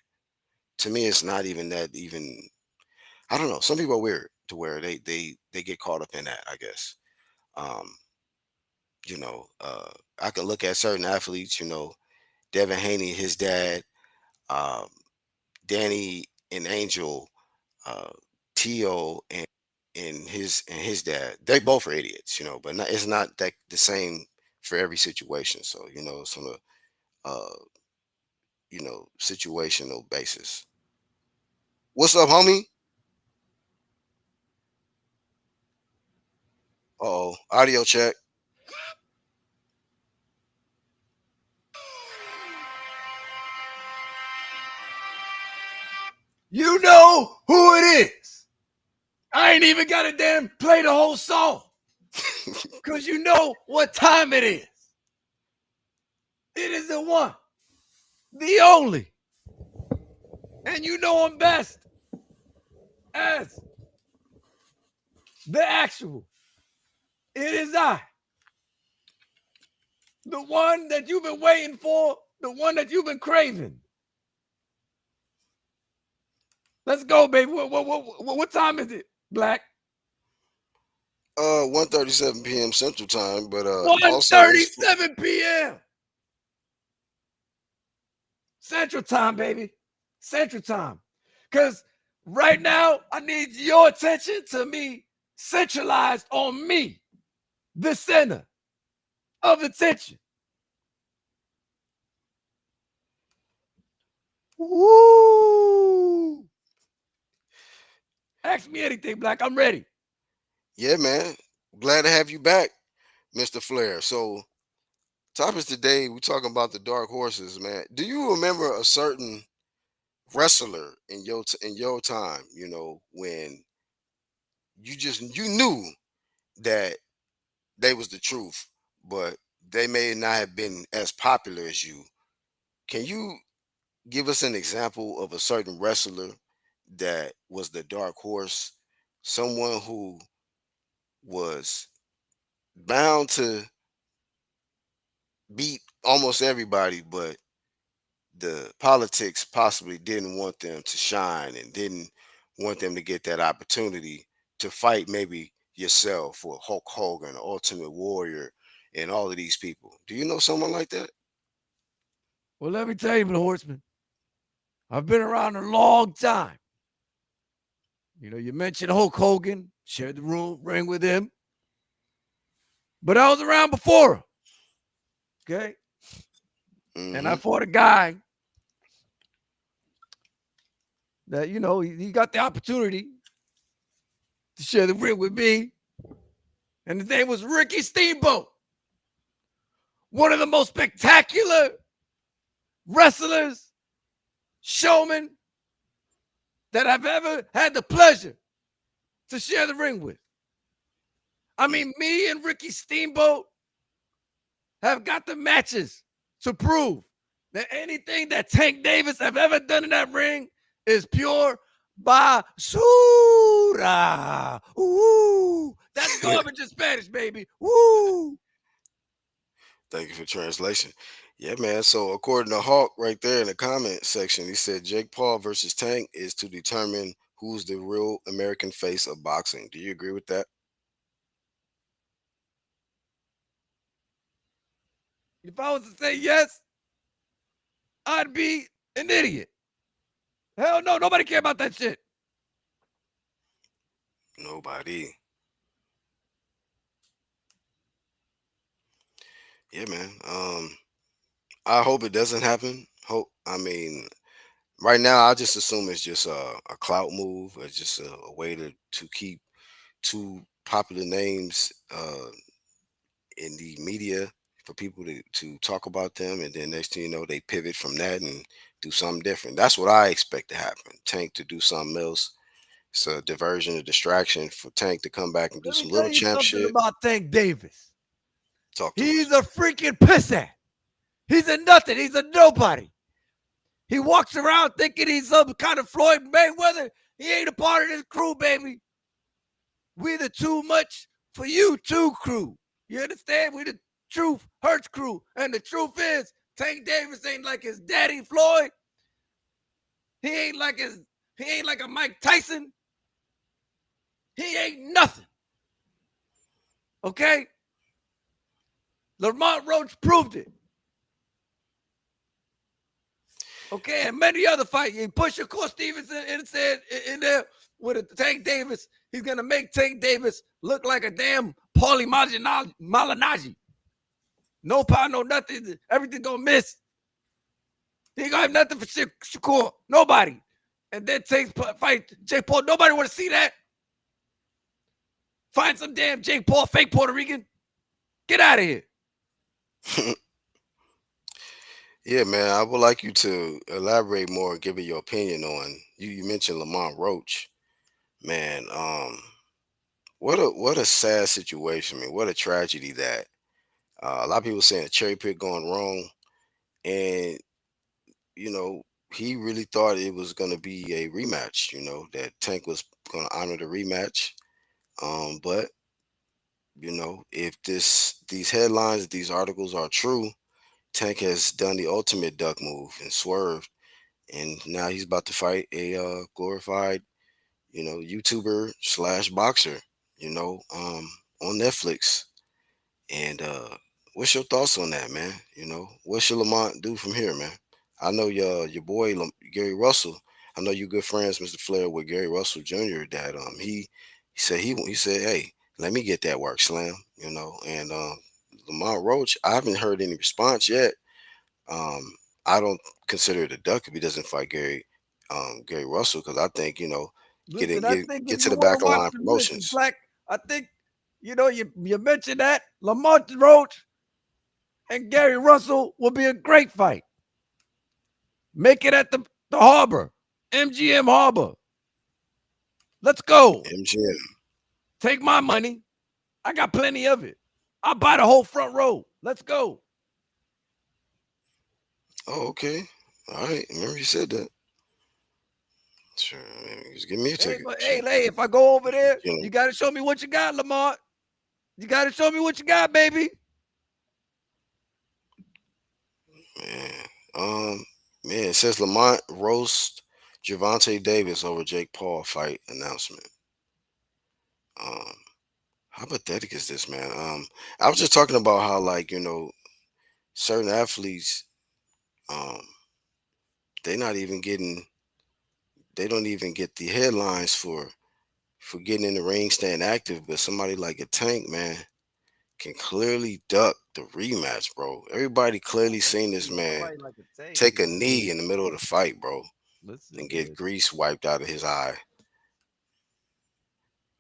To me, it's not even that. Even I don't know. Some people are weird to where they get caught up in that. I guess. Um, I can look at certain athletes. Devin Haney, his dad, um, Danny and Angel, uh, Tio and his dad. They both are idiots, but it's not that the same for every situation. So it's on a situational basis. What's up, homie? Uh-oh. Audio check. You know who it is. I ain't even got to damn play the whole song. Because you know what time it is. It is the one, the only. And you know him best as the actual. It is I. The one that you've been waiting for. The one that you've been craving. Let's go, baby. What time is it, Black? 1:37 p.m. Central Time, but also it's 1:37 p.m. Central Time, baby. Central Time. Because right now, I need your attention to me centralized on me, the center of attention. Woo! Ask me anything, Black. I'm ready. yeah, man. Glad to have you back, Mr. Flair. So, topics today, we talking about the dark horses, man. Do you remember a certain wrestler in your time? You know, when you knew that they was the truth, but they may not have been as popular as you. Can you give us an example of a certain wrestler that was the dark horse? Someone who was bound to beat almost everybody, but the politics possibly didn't want them to shine and didn't want them to get that opportunity to fight maybe yourself or Hulk Hogan, Ultimate Warrior, and all of these people. Do you know someone like that? Well, let me tell you, the horseman. I've been around a long time. You know, you mentioned Hulk Hogan, shared the ring with him. But I was around before him. Okay. And I Hmm. fought a guy that, you know, he got the opportunity to share the ring with me. And his name was Ricky Steamboat. One of the most spectacular wrestlers, showmen that I've ever had the pleasure to share the ring with. I mean, me and Ricky Steamboat have got the matches to prove that anything that Tank Davis have ever done in that ring is pure basura. Ooh, that's garbage in Spanish, baby. Woo. Thank you for translation. Yeah, man. So according to Hawk right there in the comment section, he said Jake Paul versus Tank is to determine who's the real American face of boxing. Do you agree with that? If I was to say yes, I'd be an idiot. Hell no, nobody care about that shit. Nobody. Yeah, man. I hope it doesn't happen. Hope. I mean, right now, I just assume it's just a clout move. It's just a way to keep two popular names in the media for people to talk about them, and then next thing you know, they pivot from that and do something different. That's what I expect to happen. Tank to do something else. It's a diversion, a distraction for Tank to come back and do Let me some tell little you champ something shit. about Tank Davis. Talk to He's us. a freaking pissant. He's a nothing. He's a nobody. He walks around thinking he's some kind of Floyd Mayweather. He ain't a part of this crew, baby. We the too much for you too crew. You understand? We the truth hurts crew. And the truth is, Tank Davis ain't like his daddy Floyd. He ain't like his, he ain't like a Mike Tyson. He ain't nothing. Okay? Lamont Roach proved it. Okay, and many other fights. He pushed Shakur Stevenson and said in there with a Tank Davis, he's gonna make Tank Davis look like a damn Paulie Malignaggi. No power, no nothing. Everything gonna miss. He ain't gonna have nothing for Shakur. Nobody. And then Tank fight Jake Paul. Nobody want to see that. Find some damn Jake Paul, fake Puerto Rican. Get out of here. Yeah, man. I would like you to elaborate more and give me your opinion on you mentioned Lamont Roach. Man, what a sad situation. I mean, what a tragedy that a lot of people saying a cherry pick gone wrong, and you know he really thought it was going to be a rematch. That Tank was going to honor the rematch. But if these headlines, these articles are true, Tank has done the ultimate duck move and swerved, and now he's about to fight a glorified, YouTuber slash boxer, on Netflix. And what's your thoughts on that, man? What should Lamont do from here, man? I know your boy Gary Russell. I know you good friends, Mr. Flair, with Gary Russell Jr. That he said, hey, let me get that work, Slam. And Lamont Roach, I haven't heard any response yet. Um, I don't consider it a duck if he doesn't fight Gary Russell, because I think Listen, I think if get to you the want back to of watch line the listen, promotions. Black, I think you mentioned that Lamont Roach and Gary Russell will be a great fight. Make it at the harbor, MGM Harbor. Let's go. MGM. Take my money. I got plenty of it. I'll buy the whole front row. Let's go. Oh, okay. All right. Remember you said that. Sure. Just give me a Hey, ticket. but Shit. hey, if I go over there, You know, you got to show me what you got, Lamont. You got to show me what you got, baby. man. Um, man, it says Lamont roast Javante Davis over Jake Paul fight announcement. Um, how pathetic is this, man? I was just talking about how, like, certain athletes, um, they not even getting, they don't even get the headlines for getting in the ring, staying active. But somebody like a Tank, man, can clearly duck the rematch, bro. Everybody clearly Oh, seen this listen, man somebody like a tank take can a get away. knee in the middle of the fight, bro, Listen, and get man. grease wiped out of his eye.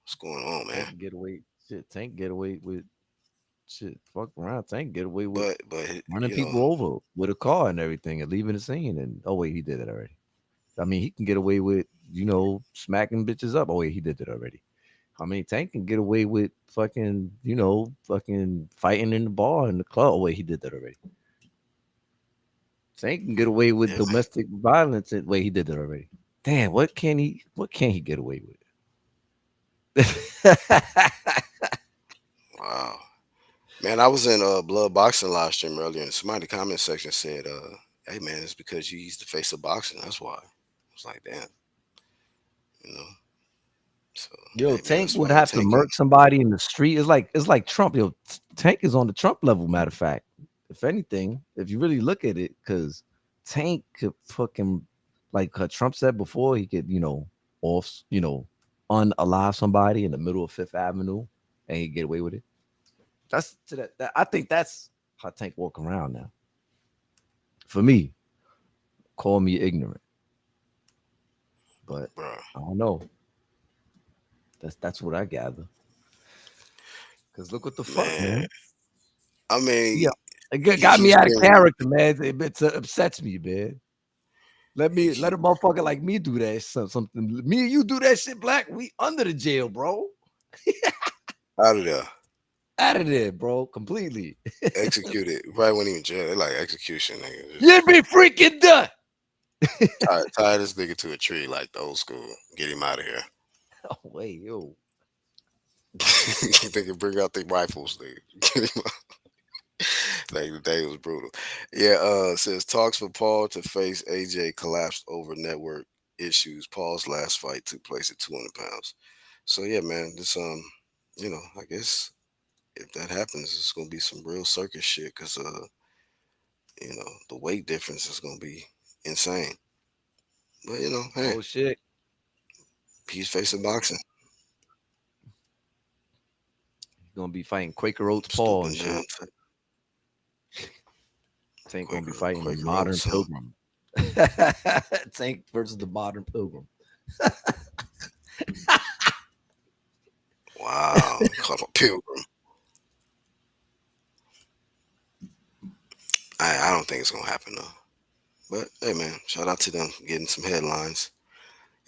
What's going on, man? Tank can get away. Shit, Tank get away with shit. Fuck around. Tank get away with But running people over with a car and everything and leaving the scene. And oh wait, he did it already. I mean, he can get away with smacking bitches up. Oh wait, he did it already. I mean, Tank can get away with fucking fighting in the bar in the club. Oh wait, he did that already. Tank can get away with yeah, man. domestic violence. And wait, he did that already. Damn, what can he? What can he get away with? Wow, man. I was in blood boxing live stream earlier, and somebody in the comment section said, "Hey, man, it's because you used the face of boxing. That's why." I was like, "Damn," you know. So, Yo, hey, man, Tank that's would why have to Tank can. murk somebody in the street. It's like Trump. Yo, Tank is on the Trump level. Matter of fact, if anything, if you really look at it, because Tank could fucking like Trump said before, he could off unalive somebody in the middle of Fifth Avenue and he get away with it. That's to that. I think that's how Tank walk around now. For me, call me ignorant, but Bro, I don't know. That's what I gather. Cause look what the fuck, man. man. I Yeah, mean, it got me he's out of been character, man. It upsets me, man. Let a motherfucker like me do that. Something me and you do that shit, Black. We under the jail, bro. out of there. Out of there, bro. Completely. Executed. Probably wasn't even jail. They like execution, nigga. You Just be freaking done. tie this nigga to a tree like the old school. Get him out of here. Oh wait, yo. They can bring out the rifles, nigga. Get him out. Like the day was brutal. Yeah, says talks for Paul to face AJ collapsed over network issues. Paul's last fight took place at 200 pounds. So yeah, man, this I guess if that happens, it's gonna be some real circus shit because the weight difference is gonna be insane. But hey, Oh shit. he's facing boxing. He's gonna be fighting Quaker Oats Paul Stooping and down shit. to Tank gonna be fighting the Quaker modern Oats, huh? pilgrim. Tank versus the modern pilgrim. Wow. Caught a pilgrim. I don't think it's gonna happen though. But hey, man, shout out to them getting some headlines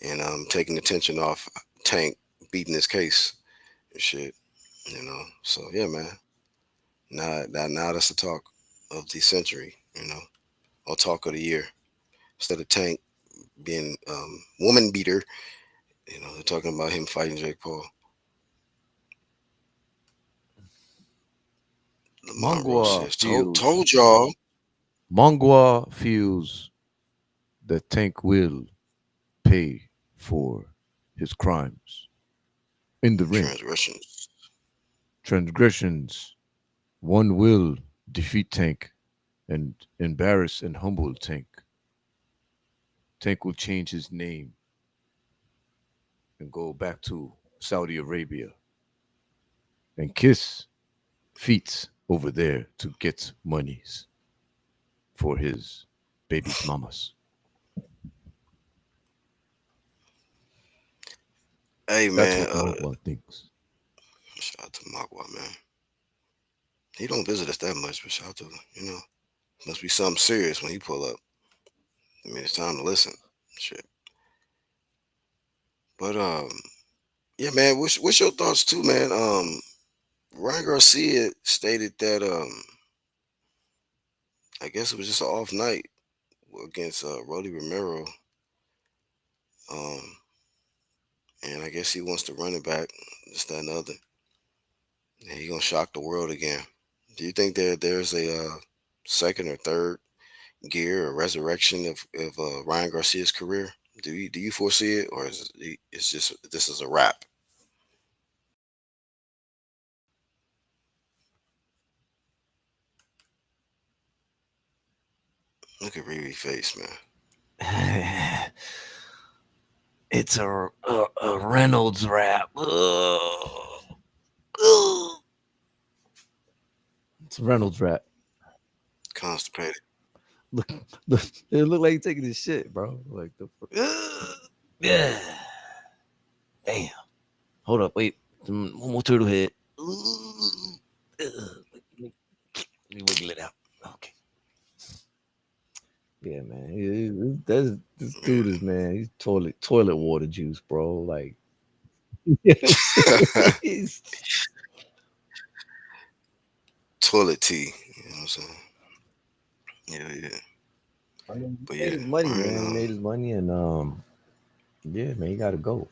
and taking attention off Tank beating his case and shit. So yeah, man. Now that's the talk of the century. Or talk of the year. Instead of Tank being woman beater, they're talking about him fighting Jake Paul. Lamar Rose Mangwa says, feels told y'all. Mangwa feels that Tank will pay for his crimes in the ring. Transgressions. Transgressions. One will defeat Tank and embarrass and humble Tank. Tank will change his name and go back to Saudi Arabia and kiss feet over there to get monies for his baby's mamas. Hey That's man, what Mangwa thinks. shout out to Magua, man. He don't visit us that much, but shout out to must be something serious when he pull up. I mean, it's time to listen. Shit. But yeah, man. What's your thoughts too, man? Ryan Garcia stated that I guess it was just an off night against Rolly Romero, um, and I guess he wants to run it back, this, that, and the other, and he gonna shock the world again. Do you think there's a second or third gear or resurrection of Ryan Garcia's career? Do you foresee it, or it's just this is a wrap? Look at Riri face, man. It's a Reynolds rap. It's a Reynolds rap. Constipated. Look, look, it look like he taking his shit, bro. Like the yeah. Damn. Hold up, wait. One more turtle head. Let me wiggle it out. Okay. Yeah, man. This dude is man. He's toilet water juice, bro. Like, you know what I'm saying? Toilet tea. You know what I'm saying? Yeah, yeah. I mean, But he made yeah, his money, Ryan, man. He made his money, and yeah, man, he got to go.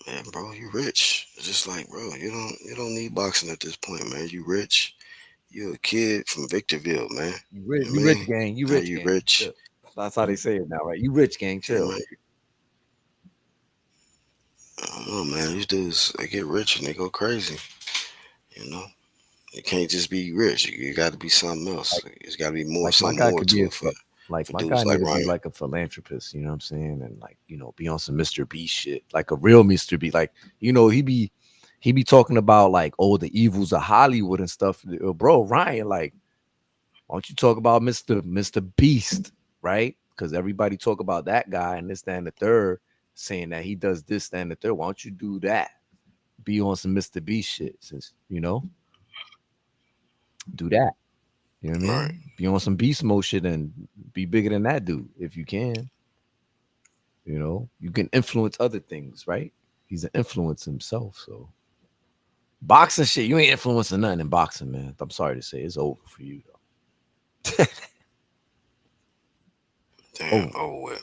man, bro, you rich. It's just like, bro, you don't need boxing at this point, man. You rich. You a kid from Victorville, man. You know You what I rich mean? gang. You Now rich you gang. rich. Chill. That's how they say it now, right? You rich gang. Yeah, Chill. man. I don't know, man. These dudes, they get rich and they go crazy. You know, you can't just be rich. You got to be something else. Like, It's got to be more, like my something guy more could be to a it for like my guy dudes need like to be Ryan. like a philanthropist. You know what I'm saying? And like be on some Mr. B shit, like a real Mr. B. Like he be talking about like the evils of Hollywood and stuff. Bro, Ryan, like why don't you talk about Mr. Beast, right? Because everybody talk about that guy and this, that, and the third, saying that he does this, that, and the third. Why don't you do that? Be on some Mr. Beast shit, since do that. You know what I Right, mean? Be on some beast mode shit and be bigger than that dude if you can. You can influence other things, right? He's an influence himself. So boxing shit, you ain't influencing nothing in boxing, man. I'm sorry to say, it's over for you though. damn. Over. Oh well.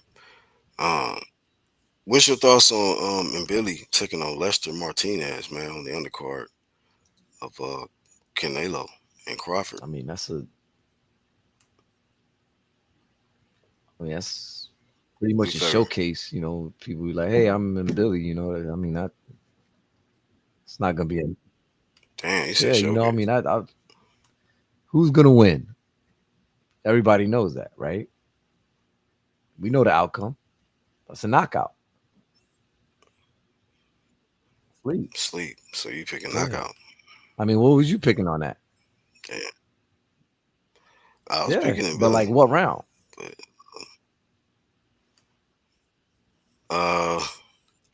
Um, what's your thoughts on Mbili taking on Lester Martinez, man, on the undercard of Canelo and Crawford? I mean, that's pretty Who you much a favor? showcase. People be like, "Hey, I'm in Billy." I mean, that it's not gonna be a Damn, he said yeah. I showcase. mean, who's gonna win? Everybody knows that, right? We know the outcome. That's a knockout. Sleep. Sleep. So you pick a Yeah. knockout. I mean, what was you picking on that? Damn. I was Yeah, picking in but Billy, like what round? but uh,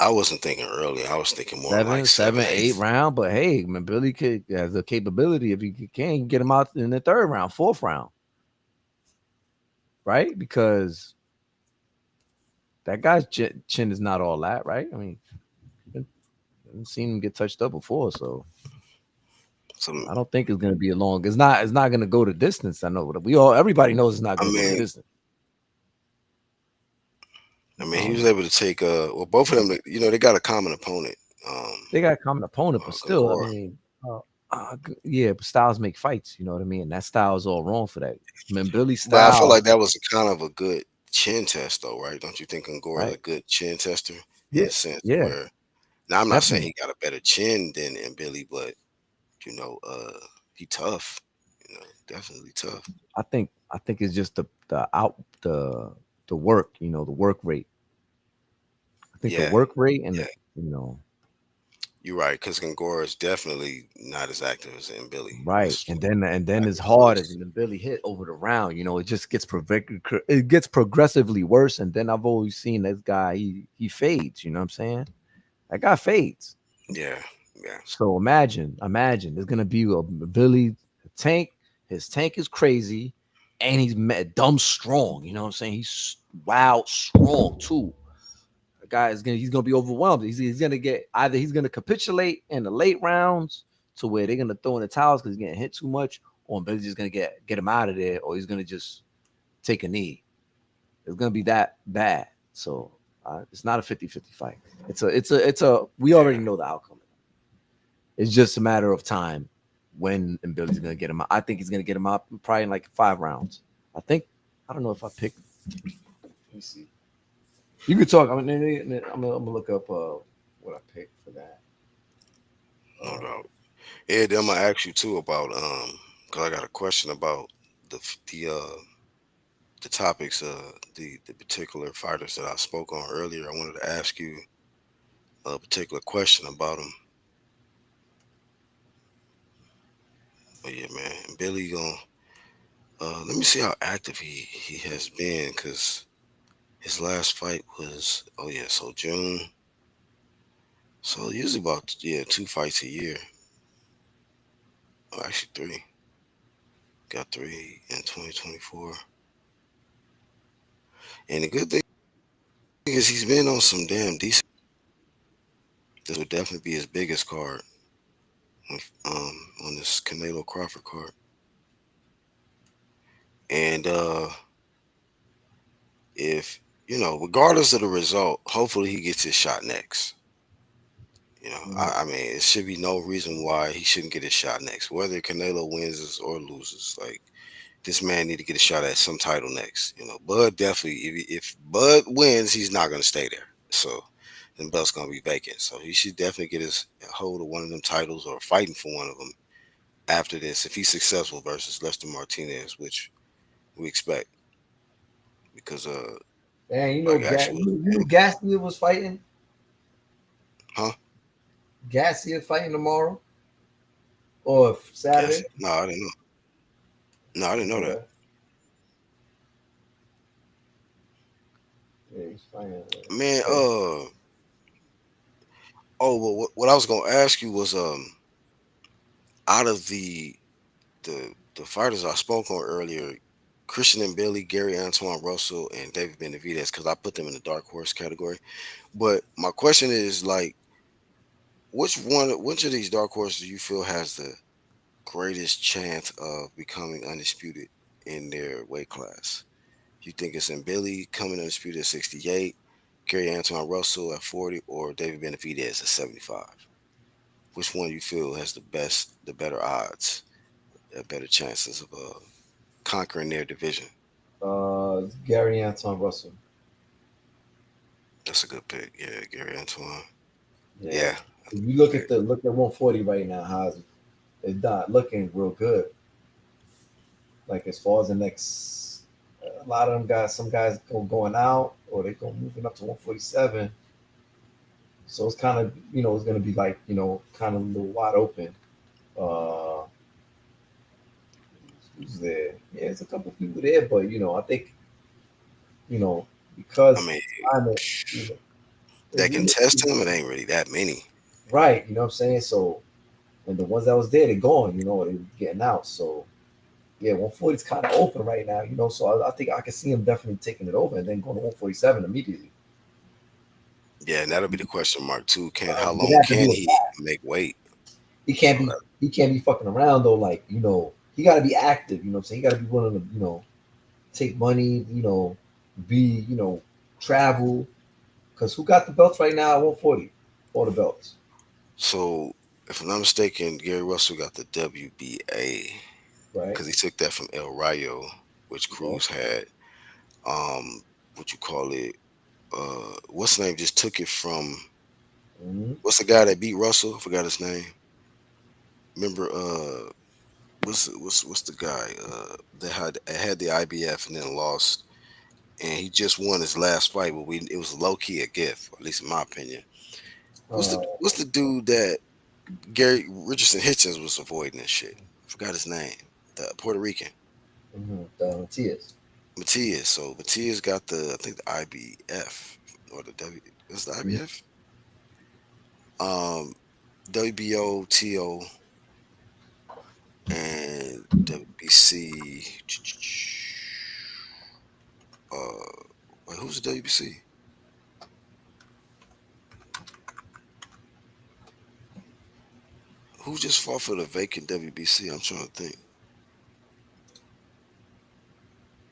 I wasn't thinking early. I was thinking more like Seven, seven, seven, eight. 8 round. But hey, man, Billy could has the capability if he can get him out in the third round, fourth round, right? Because that guy's chin is not all that, right? I mean, I've seen him get touched up before, so Some, I don't think it's gonna be a long. It's not gonna go the distance. I know, but we all everybody knows it's not I gonna go the mean, distance. he Um, was able to take well, both of them. They got a common opponent. Um, they got a common opponent, but still, I Gongor. mean, yeah, but styles make fights. You know what I mean? That style is all wrong for that. I mean, Billy's But I feel style, like that was a kind of a good chin test, though, right? Don't you think Gongor is right? a good chin tester in Yeah, the sense yeah, where now I'm not saying definitely. he got a better chin than Billy, but he tough. Definitely tough. I think it's just the work. The work rate. I think the Yeah, work rate and yeah, the you know you're right. Because Gongor is definitely not as active as Billy. right, That's and then like as the hard as first. the Billy hit over the round, it just it gets progressively worse. And then I've always seen this guy, he fades. You know what I'm saying? That guy fades. Yeah, yeah, So imagine there's gonna be a Billy tank. His tank is crazy, and he's dumb strong. You know what I'm saying? He's wild strong too. The guy is gonna he's gonna be overwhelmed. He's gonna get either he's gonna capitulate in the late rounds to where they're gonna throw in the towels because he's getting hit too much, or Billy's just gonna get him out of there, or he's gonna just take a knee. It's gonna be that bad. So it's not a 50-50 fight. It's a we yeah. already know the outcome. It's just a matter of time when and Billy's gonna get him out. I think he's gonna get him out probably in like 5 rounds. I think I don't know if I picked. Let me see. You could talk. I'm gonna look up what I picked for that. No Uh, doubt. Yeah, then I'm gonna ask you too about because I got a question about the f- the topics the particular fighters that I spoke on earlier. I wanted to ask you a particular question about them. But yeah, man, Billy going let me see how active he has been because his last fight was so June. So usually about 2 fights a year. Oh, actually three. Got three in 2024. And the good thing is he's been on some damn decent. This would definitely be his biggest card on this Canelo Crawford card. And if regardless of the result, hopefully he gets his shot next. mhm. I mean, it should be no reason why he shouldn't get his shot next, whether Canelo wins or loses. Like this man need to get a shot at some title next. Bud definitely. If Bud wins, he's not gonna stay there. So the belt's gonna be vacant. So he should definitely get his hold of one of them titles or fighting for one of them after this if he's successful versus Lester Martinez, which we expect because And like actual You knew Gasly was fighting. huh? Gasly is fighting tomorrow or Yes. Saturday. No, I didn't know. No, I didn't know Know that. that. Yeah, he's fighting. Man, Fighting. oh well, what I was gonna ask you was out of the the fighters I spoke on earlier, Christian and Billy, Gary Antoine Russell, and David Benavidez, because I put them in the dark horse category. But my question is like, which of these dark horses do you feel has the greatest chance of becoming undisputed in their weight class? You think it's in Billy coming undisputed at 68, Gary Antoine Russell at 40, or David Benavidez at 75? Which one you feel has the better odds, better chances of conquering their division? Gary Anton Russell. That's a good pick. Yeah, Gary Antoine. Yeah. Yeah, that's If a you good look pick. at 140 right now, how's it's not looking real good. Like as far as the next, a lot of them guys, some guys going out or they go moving up to 147. So it's kind of it's going to be like kind of a little wide open. Uh, who's there? Yeah, there's a couple people there, but I think you know I because mean, climate, you know, that It's can really test him, it ain't really that many. right. You know what I'm saying? So, and the ones that was there, they're gone. You know, they're getting out. So, yeah, 140 is kind of open right now. You know, so I think I can see him definitely taking it over and then going to 147 immediately. Yeah, and that'll be the question mark too. Can how He's long gonna have to can do it he fast. make weight? He So can't be that he can't be fucking around though. Like he got to be active. You know what I'm saying? He got to be willing to take money. Be travel. Because who got the belts right now at 140? All the belts, so if I'm not mistaken, Gary Russell got the WBA right? because he took that from El Rayo, which Yeah. Cruz had. What you call it? What's the name? Just took it from Hmm. what's the guy that beat Russell? I forgot his name. Remember? What's the guy that had the IBF and then lost, and he just won his last fight, but we it was low key a gift, at least in my opinion. Uh, What's the dude that Gary Richardson Hitchens was avoiding and shit? I forgot his name. The Puerto Rican the Tias. Matias. So Matias got the I think the IBF or the W. Is the Mhm. IBF? Um, WBO, TO, and WBC. Wait, who's the WBC? Who just fought for the vacant WBC? I'm trying to think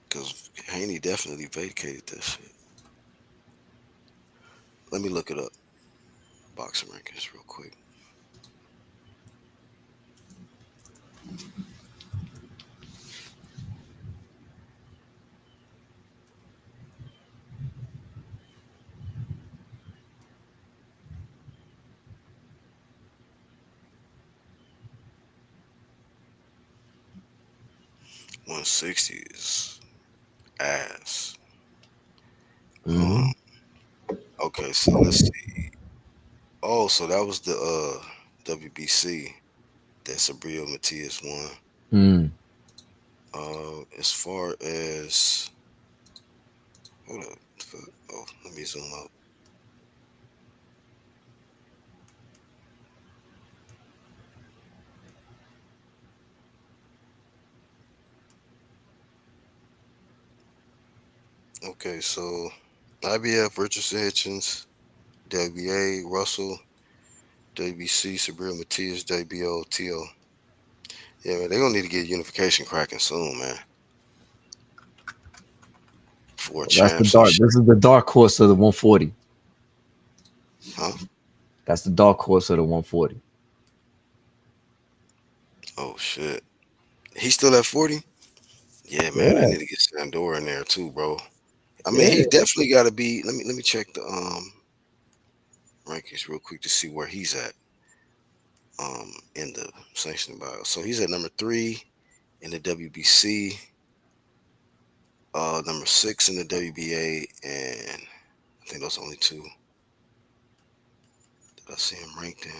because Haney definitely vacated that shit. Let me look it up. Boxing rankings real quick. 160 is ass. Um, Hmm. okay, so let's see. Oh, so that was the WBC that Sabrio Matias won. Mm. As far as hold up, oh, let me zoom out. Okay, so IBF Richardson Hitchens, WBA Russell, WBC Sabrio Matias, WBO TO. Yeah, man, they're gonna need to get unification cracking soon, man, for That's the champs and dark. shit. This is the dark horse of the 140. Huh? That's the dark horse of the 140. Oh shit. He's still at 40? Yeah, man, they Yeah, need to get Sandor in there too, bro. I mean, he yeah. definitely got to be. Let me check the rankings real quick to see where he's at in the sanctioning bio. So he's at number 3 in the WBC, number 6 in the WBA, and I think those are only two that I see him ranked in.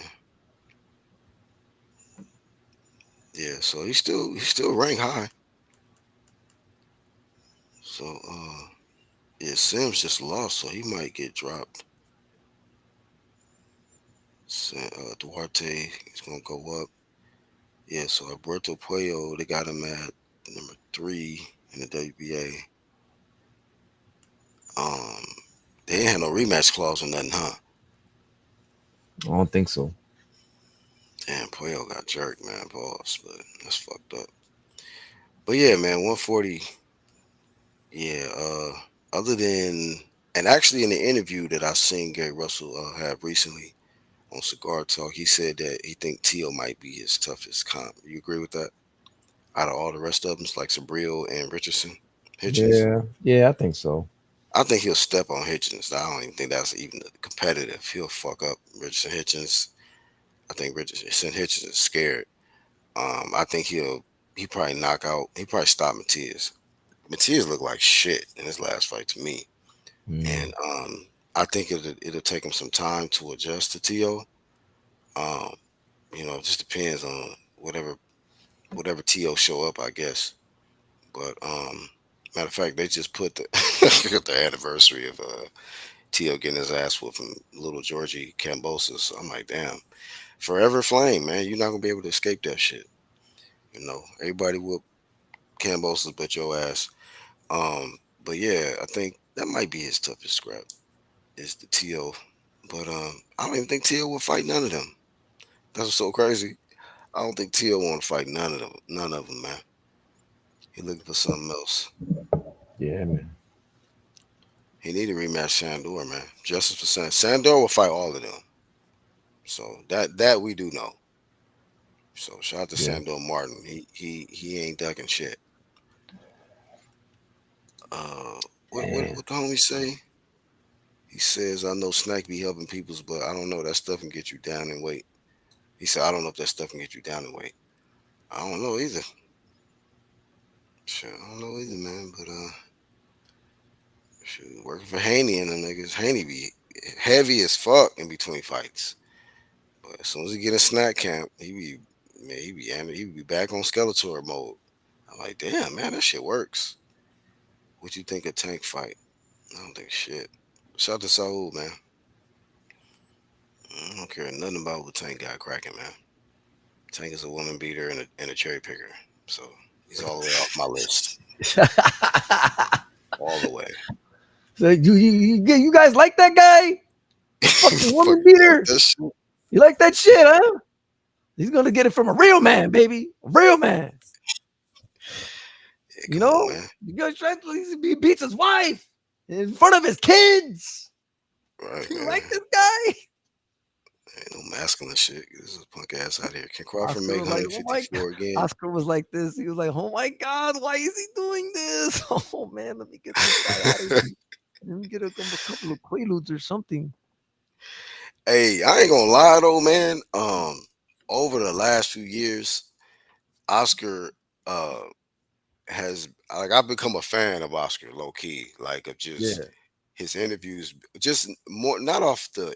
Yeah, so he's still ranked high. So yeah, Sims just lost, so he might get dropped. Duarte is gonna go up. Yeah, so Alberto Puello, they got him at number 3 in the WBA. Um, they ain't had no rematch clause or nothing, huh? I don't think so. Damn, Puello got jerked, man, boss, but that's fucked up. But yeah, man, 140. Yeah. Other than and actually in the interview that I seen Gary Russell have recently on Cigar Talk, he said that he think Tio might be his toughest comp. You agree with that? Out of all the rest of them, it's like Sabril and Richardson, Hitchens. Yeah, yeah, I think so. I think he'll step on Hitchens. I don't even think that's even competitive. He'll fuck up Richardson Hitchens. I think Richardson Hitchens is scared. I think he probably knock out. He probably stop Matias. Matias looked like shit in his last fight to me, Mm. and I think it'll take him some time to adjust to To. Um, it just depends on whatever To show up, I guess. But matter of fact, they just put the the anniversary of Tio getting his ass whooped from little Georgie Cambosis. I'm like, damn, forever flame, man. You're not gonna be able to escape that shit. Everybody whoop Cambosis but your ass. But yeah, I think that might be his toughest scrap is the Tio. But I don't even think Tio will fight none of them. That's what's so crazy. I don't think Tio want to fight none of them. None of them, man. He looking for something else. Yeah, man. He need to rematch Sandor, man. Justice for Sandor will fight all of them. So that we do know. So shout out to Yeah. Sandor Martin. He ain't ducking shit. Uh, Man. what the homie say? He says, I know Snack be helping peoples, but I don't know. That stuff can get you down in weight. He said, I don't know if that stuff can get you down in weight. I don't know either. Shit, I don't know either, man. But shit, working for Haney and them niggas. Haney be heavy as fuck in between fights. But as soon as he get in snack camp, he be back on Skeletor mode. I'm like, damn, man, that shit works. What you think of Tank fight? I don't think shit. Shout out to Saul, man. I don't care nothing about what Tank got cracking, man. Tank is a woman beater and a cherry picker. So he's all the way off my list. All the way. So you guys like that guy? Fucking Fuck woman like beater. that shit. You like that shit, huh? He's gonna get it from a real man, baby. A real man. Yeah, You come on, know? man. You guys trying to he beats his wife in front of his kids. Right, You man. like this guy? Ain't no masculine shit. This is punk ass out here. Can Crawford Oscar make was like, oh my god. 154 again? Oscar was like this. He was like, oh my god, why is he doing this? Oh man, let me get this guy out of here. Let me get a couple of quaaludes or something. Hey, I ain't gonna lie though, man. Over the last few years, Oscar uh has like I've become a fan of Oscar low key, like of just Yeah. his interviews, just more not off the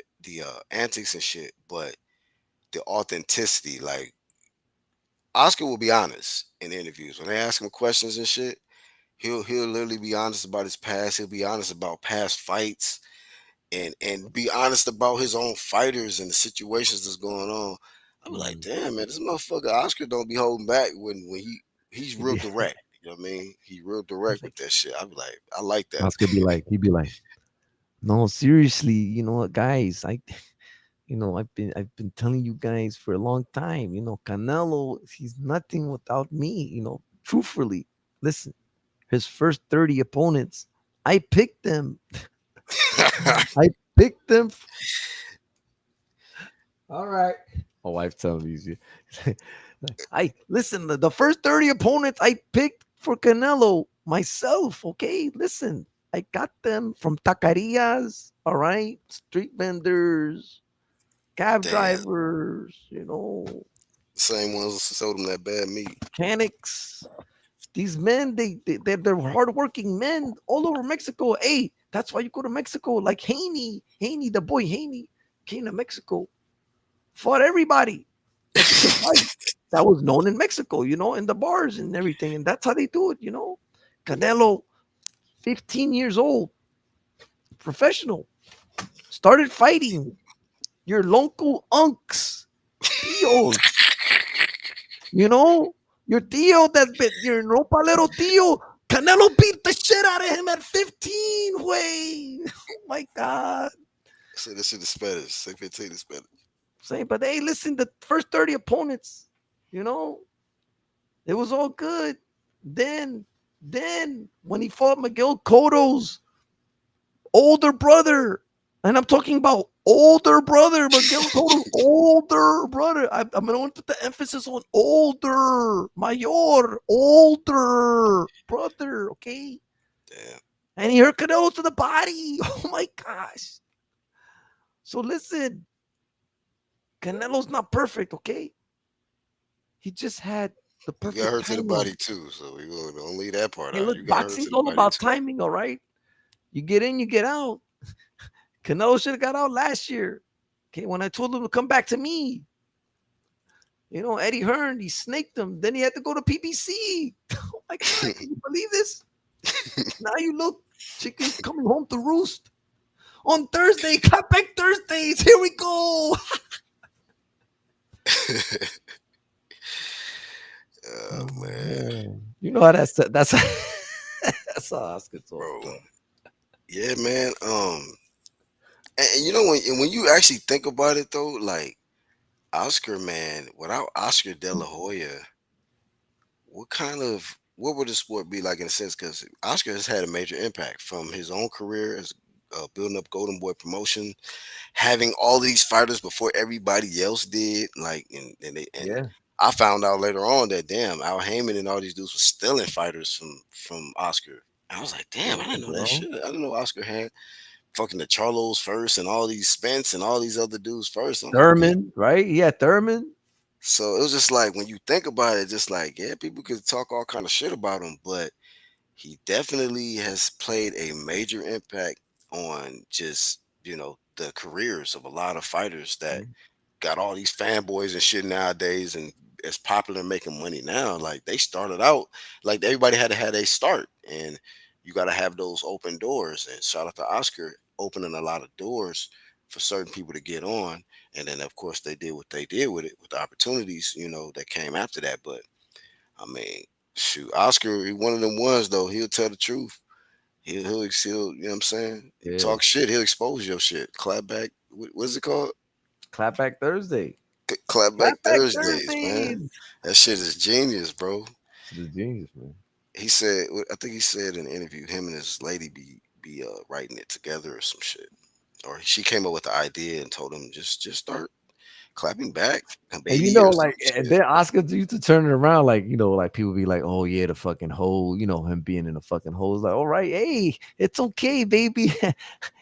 antics and shit, but the authenticity. Like Oscar will be honest in interviews when they ask him questions and shit. He'll literally be honest about his past. He'll be honest about past fights and be honest about his own fighters and the situations that's going on. I be like, Mm. damn man, this motherfucker Oscar don't be holding back when he's He'd real be direct. You know what I mean? He real direct with like, that shit. I be like, I like that. Oscar be like, he'd be like, no, seriously, you know what, guys, I've been telling you guys for a long time, Canelo, he's nothing without me, truthfully. Listen, his first 30 opponents, I picked them. I picked them. All right. My wife telling me, I listen. The first 30 opponents I picked for Canelo myself. Okay, listen, I got them from taquerias. All right, street vendors, cab Damn. drivers. Same ones that sold him that bad meat. Mechanics. These men, they're hardworking men all over Mexico. Hey, that's why you go to Mexico. Like Haney, the boy Haney, came to Mexico, fought everybody that you could fight. That was known in Mexico, in the bars and everything. And that's how they do it. Canelo, 15 years old, professional, started fighting your local unks, tios, you know, your tio that's been your nopalero tio. Canelo beat the shit out of him at 15. Way. Oh my God. Say that shit is Spanish. Say 15 is Spanish. Saying, but hey, listen, the first 30 opponents, you know, it was all good. Then, then when he fought Miguel Cotto's older brother, and I'm talking about older brother, Miguel Cotto's older brother. I'm going to put the emphasis on older, mayor, older brother, okay? Damn. And he hurt Canelo to the body. Oh my gosh. So listen, Canelo's not perfect, okay? He just had the You got perfect hurt to the timing. body too, so we gonna don't leave that part Hey, out. look, You got hurt to boxing's the all body about too. timing, all right? You get in, you get out. Canelo should have got out last year. Okay, when I told him to come back to me, Eddie Hearn, he snaked him. Then he had to go to PBC. Oh my God, can you believe this? Now you look, chickens coming home to roost. on Thursday, clapback Thursdays. Here we go. Oh Oh man, man, you know how that's that's how Oscar talk, bro. bro. Yeah, man. And you know when you actually think about it though, like Oscar, man, without Oscar De La Hoya, what would the sport be like in a sense? Because Oscar has had a major impact from his own career as building up Golden Boy promotion, having all these fighters before everybody else did. Like, and Yeah, I found out later on that damn Al Heyman and all these dudes were stealing fighters from Oscar. I was like, damn, I yeah, didn't know that bro. shit. I didn't know Oscar had fucking the Charlos first and all these Spence and all these other dudes first. I'm like, damn. Thurman, right? Yeah, Thurman. So it was just like when you think about it, just like yeah, people could talk all kind of shit about him, but he definitely has played a major impact on just the careers of a lot of fighters that got all these fanboys and shit nowadays and as popular and making money now. Like they started out like everybody had to have a start and you got to have those open doors. And shout out to Oscar opening a lot of doors for certain people to get on. And then of course they did what they did with it with the opportunities, that came after that. But I mean, shoot, Oscar, he one of them ones though. He'll tell the truth. He'll you know what I'm saying? You Yeah, talk shit, he'll expose your shit. Clap back. What is it called? clapback Thursday. Clapback Clapback Thursdays, man. Thursdays. That shit is genius, bro. Shit is genius, man. He said, I think he said in an interview, him and his lady be writing it together or some shit, or she came up with the idea and told him just start clapping back, And baby, or some like, and shit. then Oscar used to turn it around, like, like people be like, "Oh yeah, the fucking hole," him being in the fucking hole. It's like, all right, hey, it's okay, baby.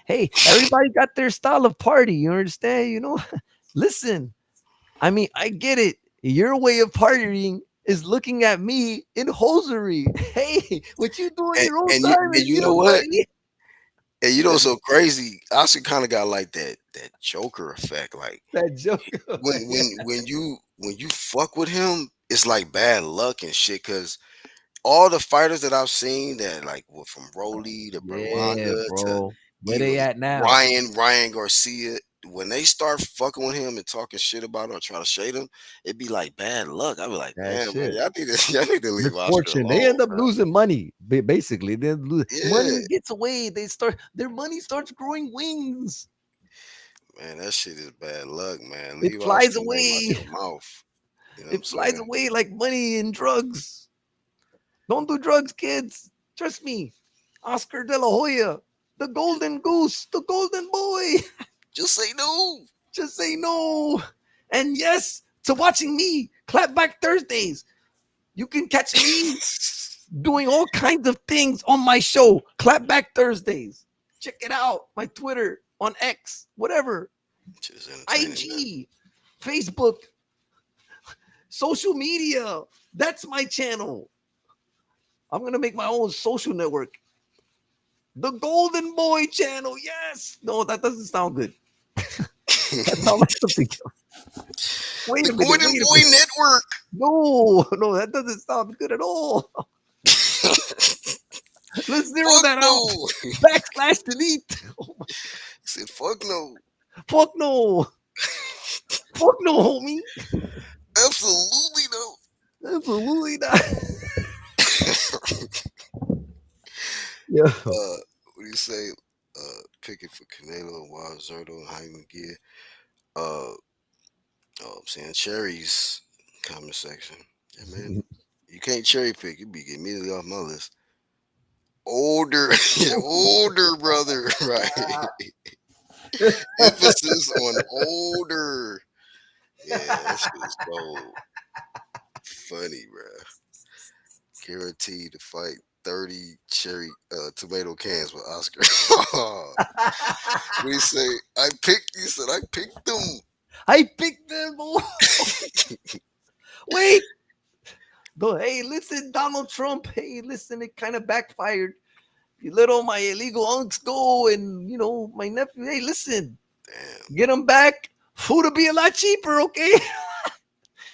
Hey, everybody got their style of party. You understand? Listen, I mean, I get it. Your way of partying is looking at me in hosiery. Hey, what you do in And your own and you time and is you know you, what? buddy. And you know what's so crazy? Oscar kind of got like that Joker effect, like That joke. when you fuck with him, it's like bad luck and shit. Cause all the fighters that I've seen that like from Rolly to Yeah, Berlanga to bro. Where they even at now? Ryan Garcia, when they start fucking with him and talking shit about him or try to shade him, it'd be like bad luck. I'd be like, That damn man, shit. y'all need to y'all need to leave Oscar Misfortune. They alone, end up bro. losing money. Basically, they lose Yeah, money gets away. They start their money starts growing wings. man, that shit is bad luck, man. It Leave flies Oscar name out away. your mouth. You know what I'm It flies saying? away like money in drugs. Don't do drugs, kids. Trust me. Oscar De La Hoya, the golden goose, the golden boy. Just say no. Just say no. And yes to watching me clap back Thursdays. You can catch me doing all kinds of things on my show, Clapback Thursdays. Check it out. My Twitter, on X, whatever, Just entertaining, man. IG, Facebook, social media. That's my channel. I'm going to make my own social network. The Golden Boy channel. Yes. No, that doesn't sound good. That sounds like something else. Wait The a minute. Golden Wait a Boy minute. Network. No, no, that doesn't sound good at all. Let's zero Fuck that out. no. Backslash delete. Oh my, Said fuck no. fuck no. Fuck no, homie. Absolutely no. Absolutely not. Yeah. What do you say? Picking for Canelo, Wild Zerto, and Hyman Gear. Uh, I'm saying cherries. Comment section. Yeah, man. You can't cherry pick. You be immediately off my list. Older, yeah, older brother, right? Emphasis on older. Yeah, that shit is so funny, bro. Guaranteed to fight 30 cherry tomato cans with Oscar. We say I picked. You said I picked them. I picked them all. Wait. Go, hey, listen, Donald Trump. Hey, listen, it kind of backfired. You let all my illegal unks go and, my nephew. Hey, listen, Damn, get them back. Food will be a lot cheaper, okay?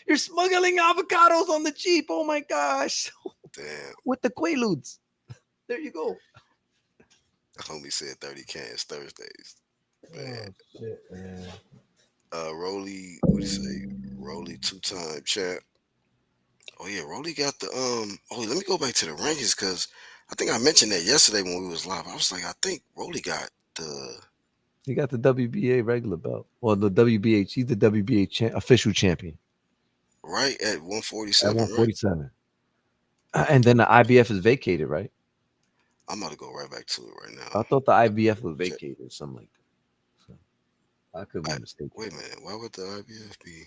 You're smuggling avocados on the cheap. Oh my gosh. damn. With the Quaaludes. There you go. Homie said 30 cans Thursdays. Man. Oh shit, man. Rolly, what do you say? Rolly 2-time champ. Oh yeah, Rolly got the Oh, let me go back to the rankings because I think I mentioned that yesterday when we was live. I was like, I think Rolly got the He got the WBA regular belt. Well, the WBH. He's the WBA official champion right at at 147, right? 147. And then the IBF is vacated, right? I'm about to go right back to it right now. I thought the Let me IBF was check. vacated or something like that. So I could be I, mistaken. wait a minute. Why would the IBF be?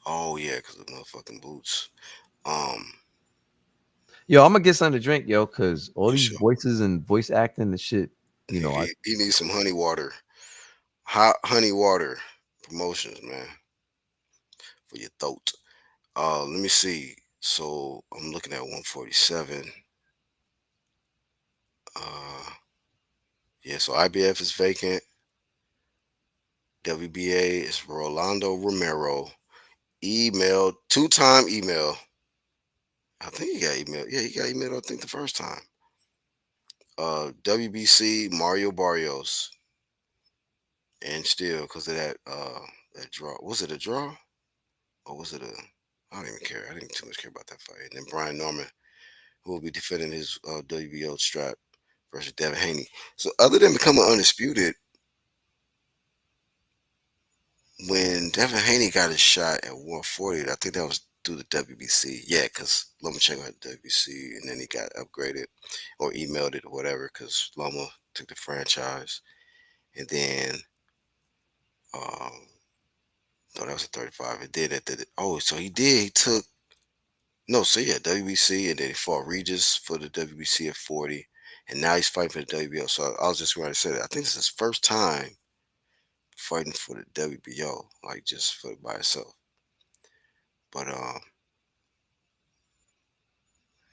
Oh yeah, because of the motherfucking boots. Um, Yo, I'm gonna get something to drink, yo, because all for these sure. voices and voice acting and shit, you know, I He needs some honey water, hot honey water promotions, man, for your throat. Let me see. So I'm looking at 147. Yeah, so IBF is vacant. WBA is Rolando Romero. Email, two-time email. I think he got email. Yeah, he got emailed, I think, the first time. WBC Mario Barrios. And still, because of that draw. Was it a draw? Or was it a I don't even care. I didn't too much care about that fight. And then Brian Norman, who will be defending his WBO strap versus Devin Haney. So other than becoming undisputed, when Devin Haney got his shot at 140, I think that was through the WBC. Yeah, because Lomachenko had the WBC, and then he got upgraded or emailed it or whatever because Loma took the franchise. And then, um, no, that was a 35. It did at the, oh, so he did, he took, no, so yeah, WBC, and then he fought Regis for the WBC at 40, and now he's fighting for the WBO. So I was just going to say that. I think this is his first time fighting for the WBO, like just for by itself. But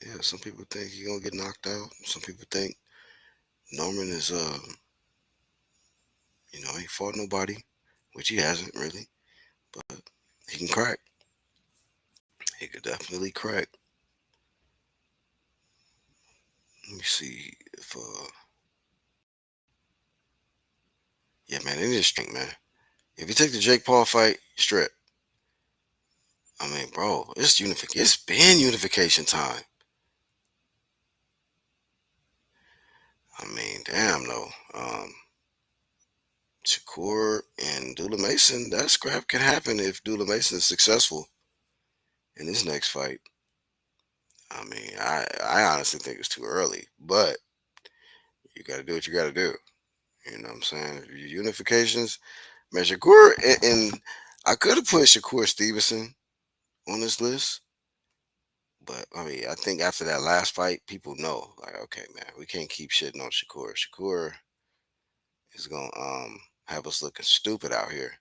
yeah, some people think he's gonna get knocked out. Some people think Norman is he fought nobody, which he hasn't really, but he can crack. He could definitely crack. Let me see if yeah, man, they need to strength, man. If you take the Jake Paul fight, strip. I mean, bro, it's been unification time. I mean, damn though. Shakur and Dula Mason, that scrap can happen if Dula Mason is successful in his next fight. I mean, I honestly think it's too early, but you got to do what you got to do. You know what I'm saying? Unifications, man. Shakur, and I could have put Shakur Stevenson on this list, but I mean, I think after that last fight, people know, like, okay, man, we can't keep shitting on Shakur. Shakur is gonna have us looking stupid out here,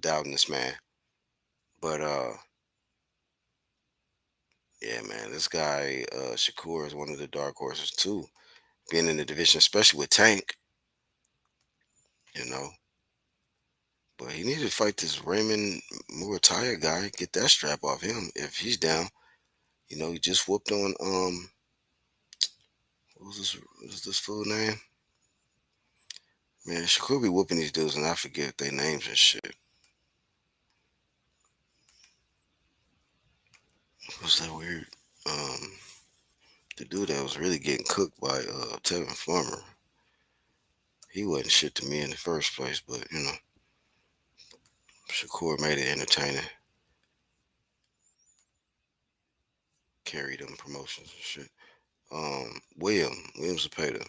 doubting this man. But yeah, man, this guy Shakur is one of the dark horses too. Being in the division, especially with Tank, you know. But he needed to fight this Raymond Murataya guy, get that strap off him if he's down. He just whooped on what was this fool name? Man, Shakur be whooping these dudes and I forget their names and shit. What's that weird? Um the dude that was really getting cooked by Tevin Farmer. He wasn't shit to me in the first place, but Shakur made it entertaining, carried them promotions and shit. William Zapata.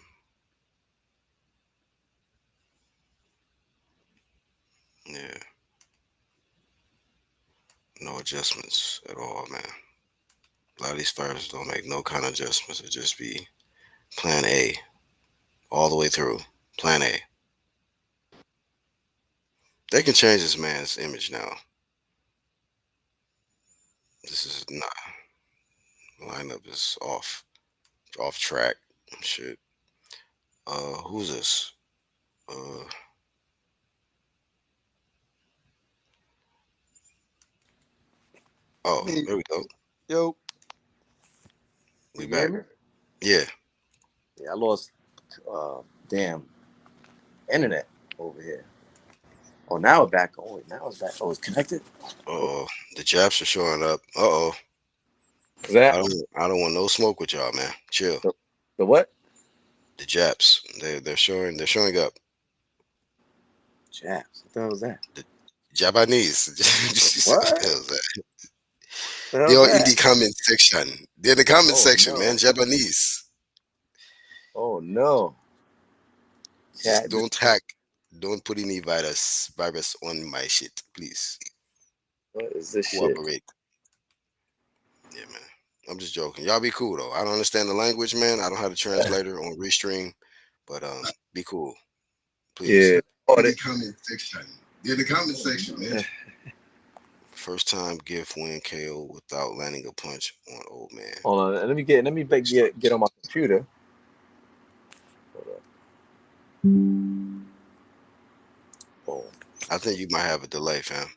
Yeah, no adjustments at all, man. A lot of these fighters don't make no kind of adjustments. It just be plan A all the way through. Plan A. They can change this man's image now. This is not lineup is off track. Shit. Who's this? Uh, oh, Me, there we go. yo, We can you hear back. me? Yeah. Yeah, I lost. Damn, internet over here. Oh, now it's back. Oh, now it's back. Oh, it's connected. Oh, Oh, the Japs are showing up. Uh oh. is that I don't want no smoke with y'all, man. Chill. the, the what? The Japs, they're showing up. Jabs. What the hell is that? The Japanese. What? Hell's that? The hell is They're in that? the comment section. They're in the comment Oh section, man. no. Japanese. Oh no. Just Cat. don't hack. Don't put any virus on my shit, please. What is this shit? Cooperate. Yeah, man. I'm just joking. Y'all be cool though. I don't understand the language, man. I don't have the translator on Restream, but be cool, please. Yeah. Oh, In the comment section. In the comment section, man. First time gift win KO without landing a punch on old man. hold on. Let me get on my computer. Hold up. Boom. I think you might have a delay, fam.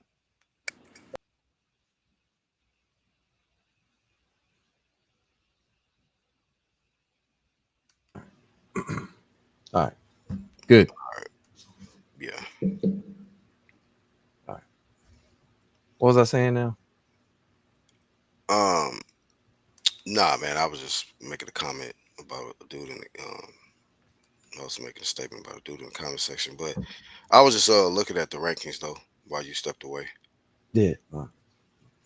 All right. Good. Yeah. All right. What was I saying now? Um. Nah, man. I was just making a comment about a dude in the I was making a statement about a dude in the comment section, but I was just looking at the rankings though while you stepped away. Yeah.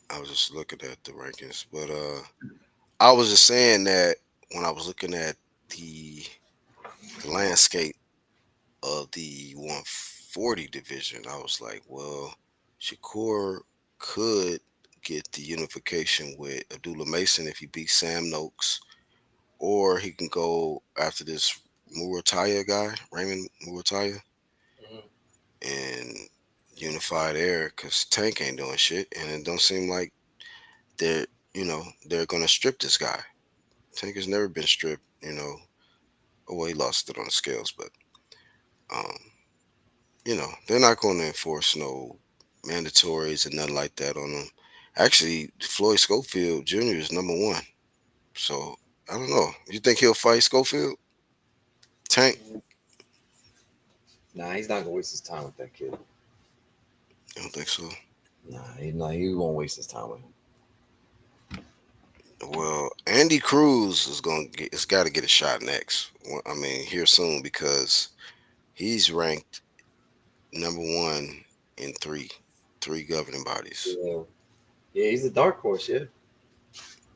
I was just looking at the rankings, but I was just saying that when I was looking at the the landscape of the 140 division, I was like, well, Shakur could get the unification with Abdullah Mason if he beats Sam Noakes, or he can go after this Murataya guy, Raymond Murataya, and unify there because Tank ain't doing shit, and it don't seem like they're they're gonna strip this guy. Tank has never been stripped, Oh, well, he lost it on the scales, but um, they're not going to enforce no mandatories and nothing like that on them. Actually, Floyd Schofield Jr. is number one, so I don't know. You think he'll fight Schofield? Tank? Nah, he's not gonna waste his time with that kid. I don't think so. He won't waste his time with him. Well, Andy Cruz is going to get. It's got to get a shot next. I mean, here soon because he's ranked number one in three governing bodies. Yeah, yeah, he's a dark horse. Yeah,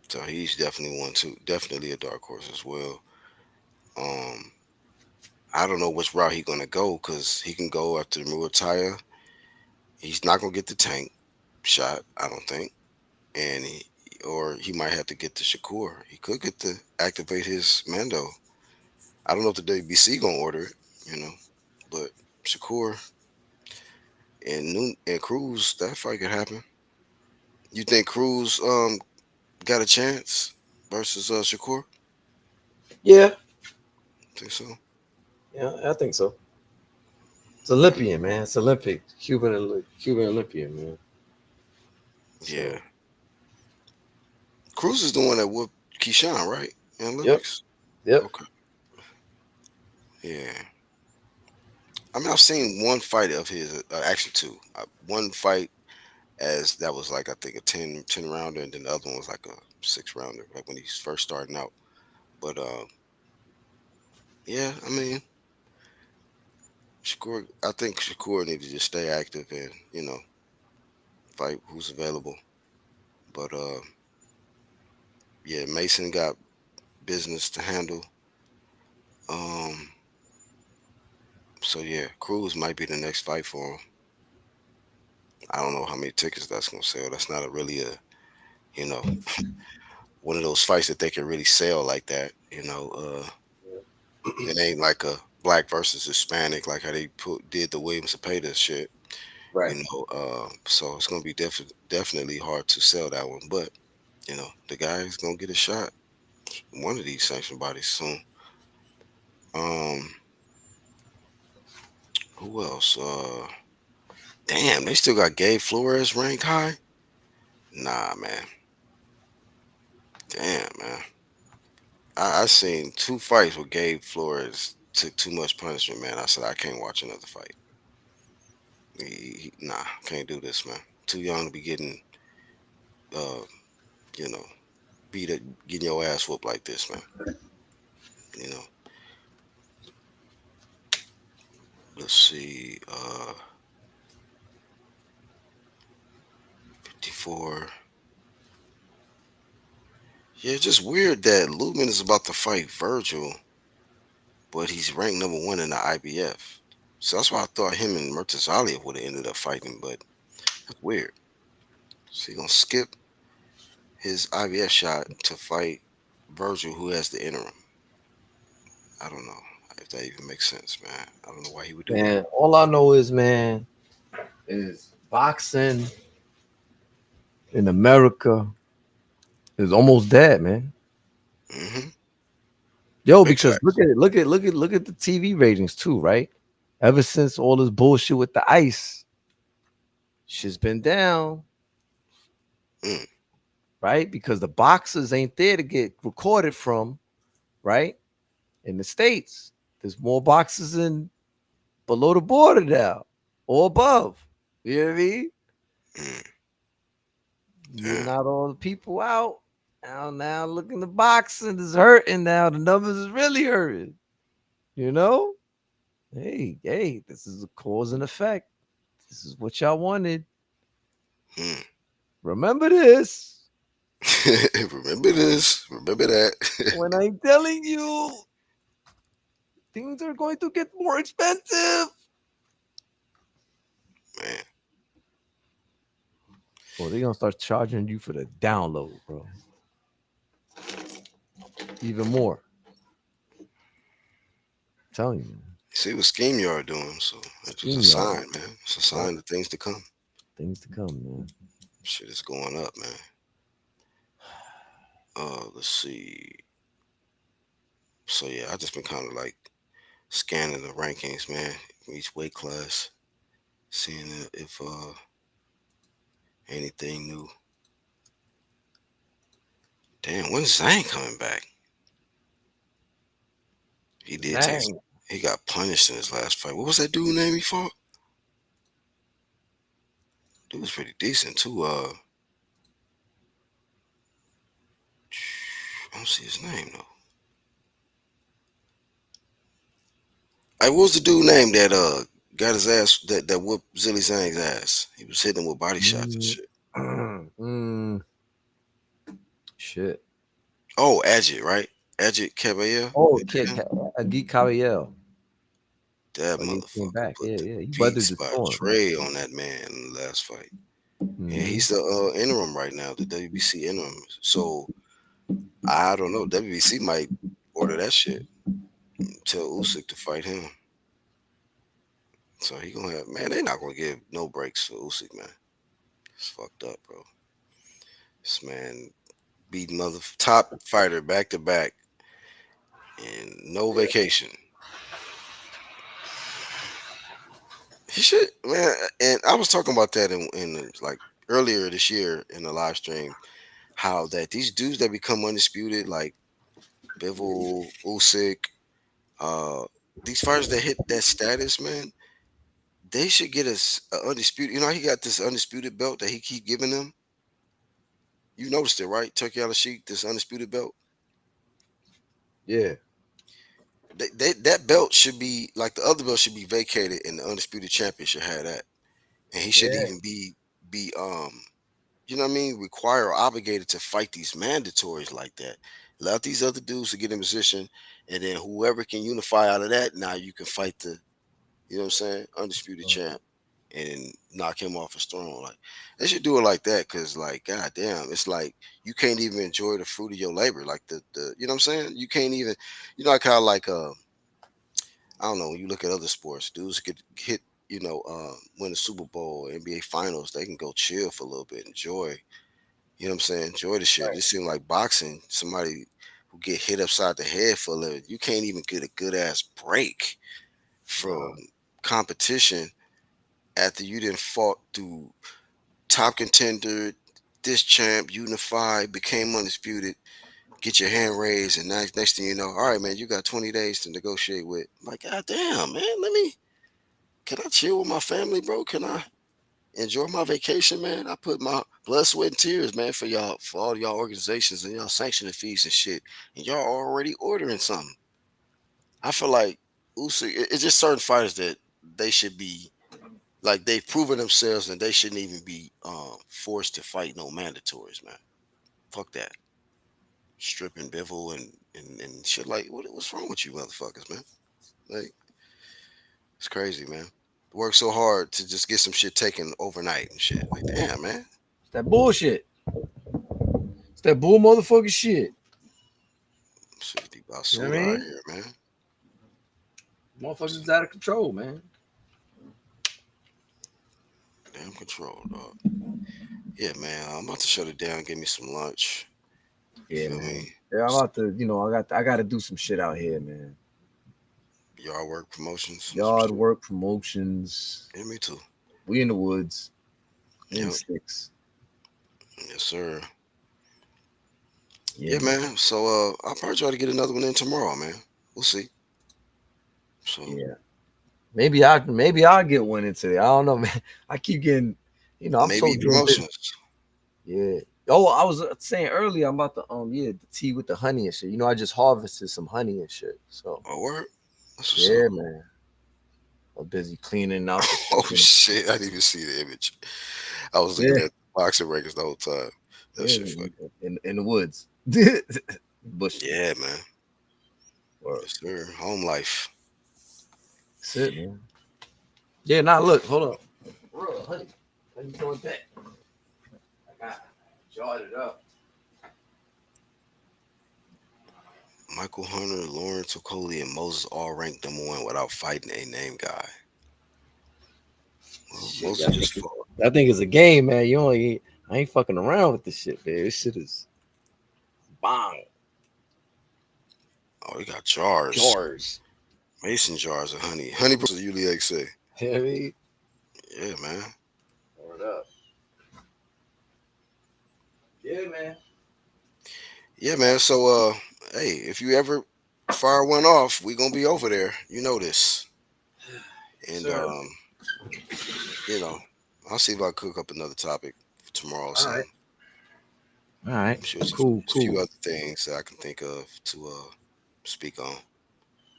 So he's definitely one too. Definitely a dark horse as well. Um, I don't know which route he's gonna go because he can go after the Muay. He's not gonna get the Tank shot, I don't think, and or he might have to get the Shakur. He could get to activate his Mando. I don't know if the WBC gonna order it, but Shakur and Cruz, that fight could happen. You think Cruz got a chance versus Shakur? yeah, Think so? yeah. I think so. It's Olympian, man. It's Olympic. Cuban Olympian, man. Yeah. So, Cruz is the one that whooped Keyshawn, right? In yep, Olympics. yep. Okay. Yeah. I mean, I've seen one fight of his, actually two. One fight as that was like I think a ten rounder, and then the other one was like a 6 rounder, like when he's first starting out. But yeah, I mean, Shakur. I think Shakur needs to just stay active and fight who's available. But yeah, Mason got business to handle. Um, so yeah, Cruz might be the next fight for him. I don't know how many tickets that's gonna sell. That's not a really a you know one of those fights that they can really sell like that. It ain't like a black versus Hispanic like how they did the Williams Cepeda shit. Right. So it's gonna be definitely hard to sell that one. But the guy is gonna get a shot. One of these sanctioned bodies soon. Um, who else? Damn, they still got Gabe Flores ranked high. Nah, man. Damn, man. I seen two fights with Gabe Flores. took too much punishment, man. I said I can't watch another fight. Nah, can't do this, man. Too young to be getting, uh, you know, beat it, getting your ass whooped like this, man. You know. Let's see. 54. Yeah, it's just weird that Lumen is about to fight Virgil, but he's ranked number one in the IBF. So that's why I thought him and Murtazaliev would have ended up fighting, but that's weird. So he's gonna skip his IBF shot to fight Virgil, who has the interim. I don't know if that even makes sense, man. I don't know why he would do that. Man, all I know is, man, is boxing in America is almost dead, man. Hmm. Yo, Big because facts. look at the TV ratings too, right? Ever since all this bullshit with the ice, shit's been down, Mm, right? Because the boxers ain't there to get recorded from, right? In the States. There's more boxers in below the border now or above. You know what I mean? mm, Getting yeah, out all the people out. Now looking the boxing is hurting now. The numbers is really hurting. You know? Hey, this is a cause and effect. This is what y'all wanted. mm. Remember this. Remember this. Remember that. When I'm telling you things are going to get more expensive. Man, Well, they're gonna start charging you for the download, bro. Even more. I'm telling you, man. see what Scheme Yard doing. So that's just a Scheme yard. sign, man. It's a Yep. sign of things to come. Things to come, man. Shit is going up, man. Let's see. So yeah, I just been kind of like scanning the rankings, man, from each weight class, seeing if anything new. Damn, when's Zhang coming back? He did take. Dang. He got punished in his last fight. What was that dude name he fought? Dude was pretty decent too. I don't see his name though. Hey, what was the dude name that got his ass that whooped Zilly Zhang's ass? He was hitting him with body shots and Mm, shit. mm, shit. Oh, Ajit, right? Ajit Caballero. Oh, Agi Cariel. That Oh, he came motherfucker back. put Yeah, the yeah. He weathered beats the by storm. Trey on that man in the last fight. Yeah, Hmm. he's the interim right now, the WBC interim. So I don't know. WBC might order that shit. Tell Usyk to fight him. So he gonna have man. They not gonna give no breaks for Usyk, man. It's fucked up, bro. This man beat mother top fighter back to back and no vacation. He should, man. And I was talking about that in like earlier this year in the live stream. How that these dudes that become undisputed, like Bivol, Usyk, uh, these fighters that hit that status, man, they should get us a undisputed. You know, he got this undisputed belt that he keep giving them. You noticed it, right? Turkey Al Sheik, this undisputed belt. Yeah. That belt should be like the other belt should be vacated, and the undisputed champion should have that, and he shouldn't Yeah. even be you know what I mean, required or obligated to fight these mandatories like that. Let these other dudes to get in position, and then whoever can unify out of that, now you can fight the, you know what I'm saying, undisputed champ and knock him off his throne. Like they should do it like that, cause like goddamn, it's like you can't even enjoy the fruit of your labor. Like the you know what I'm saying, you can't even, you know, like how like I don't know, when you look at other sports, dudes get hit. You know, win the Super Bowl, NBA Finals, they can go chill for a little bit, enjoy, you know what I'm saying? Enjoy the shit. It seems like boxing, somebody who get hit upside the head for a living, you can't even get a good ass break from Nah. competition after you didn't fought through top contender, this champ, unified, became undisputed. get your hand raised, and next thing you know, all right, man, you got 20 days to negotiate with. I'm like, God damn, man, can I chill with my family, bro? Can I enjoy my vacation, man? I put my blood, sweat, and tears, man, for y'all, for all y'all organizations and y'all sanctioning fees and shit, and y'all already ordering something. I feel like Usyk, it's just certain fighters that they should be like they've proven themselves and they shouldn't even be forced to fight no mandatories, man. Fuck that. Stripping Bivol and shit like what's wrong with you motherfuckers, man? Like it's crazy, man. Work so hard to just get some shit taken overnight and shit. Like damn, man. It's that bullshit. It's that bull motherfucking shit. Shit, deep You know what I basura out mean? here, man. Motherfuckers is out of control, man. Damn control, dog. Yeah, man. I'm about to shut it down. Get me some lunch. You Yeah, feel me? man. Yeah, I'm about to, I got to do some shit out here, man. Y'all work promotions. Some Yard shit. work, promotions. Yeah, me too. We in the woods, in the Yep. sticks. Yes, sir. Yeah, Yeah, man. man. So I'll probably try to get another one in tomorrow, man. We'll see. So Yeah. Maybe I'll get one in today. I don't know, man. I keep getting, I'm so maybe damn busy. promotions. Yeah. Oh, I was saying earlier, I'm about the the tea with the honey and shit. I just harvested some honey and shit. So Oh, work. That's what's up. yeah, man. I'm busy cleaning out the Oh fucking shit! I didn't even see the image. I was looking yeah, at boxing records the whole time. That yeah, shit funny. in the woods, bushes. Yeah, man. Or Yes, sir. Home life. that's it, man. Yeah, now look, hold up. Bro, honey, how you doing that? I got jarred it up. Michael Hunter, Lawrence Okoli, and Moses all ranked number one without fighting a name guy. Well, Shit, Moses just fought. I think it's a game, man. I ain't fucking around with this shit, man. This shit is bang Oh, he got jars. jars. Mason jars of honey. Honey versus Yuliak say. You know what I mean? Yeah, man. Word up. Yeah, man. Yeah, man. So hey, if you ever fire one off, we gonna be over there. You know this. And Sir. you know, I'll see if I cook up another topic for tomorrow or All right. something. All right. I'm sure there's Cool, a few cool. other things that I can think of to speak on.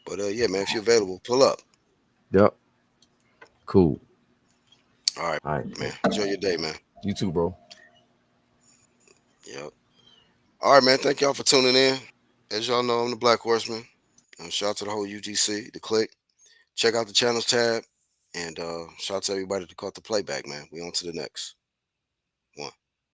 But yeah, man, if you're available, pull up. Yep. Cool. All right, All right. man. Enjoy your day, man. You too, bro. Yep. All right, man. Thank y'all for tuning in. As y'all know, I'm the Black Horseman. Shout out to the whole UGC, the click. Check out the channels tab. And shout out to everybody that caught the playback, man. We on to the next.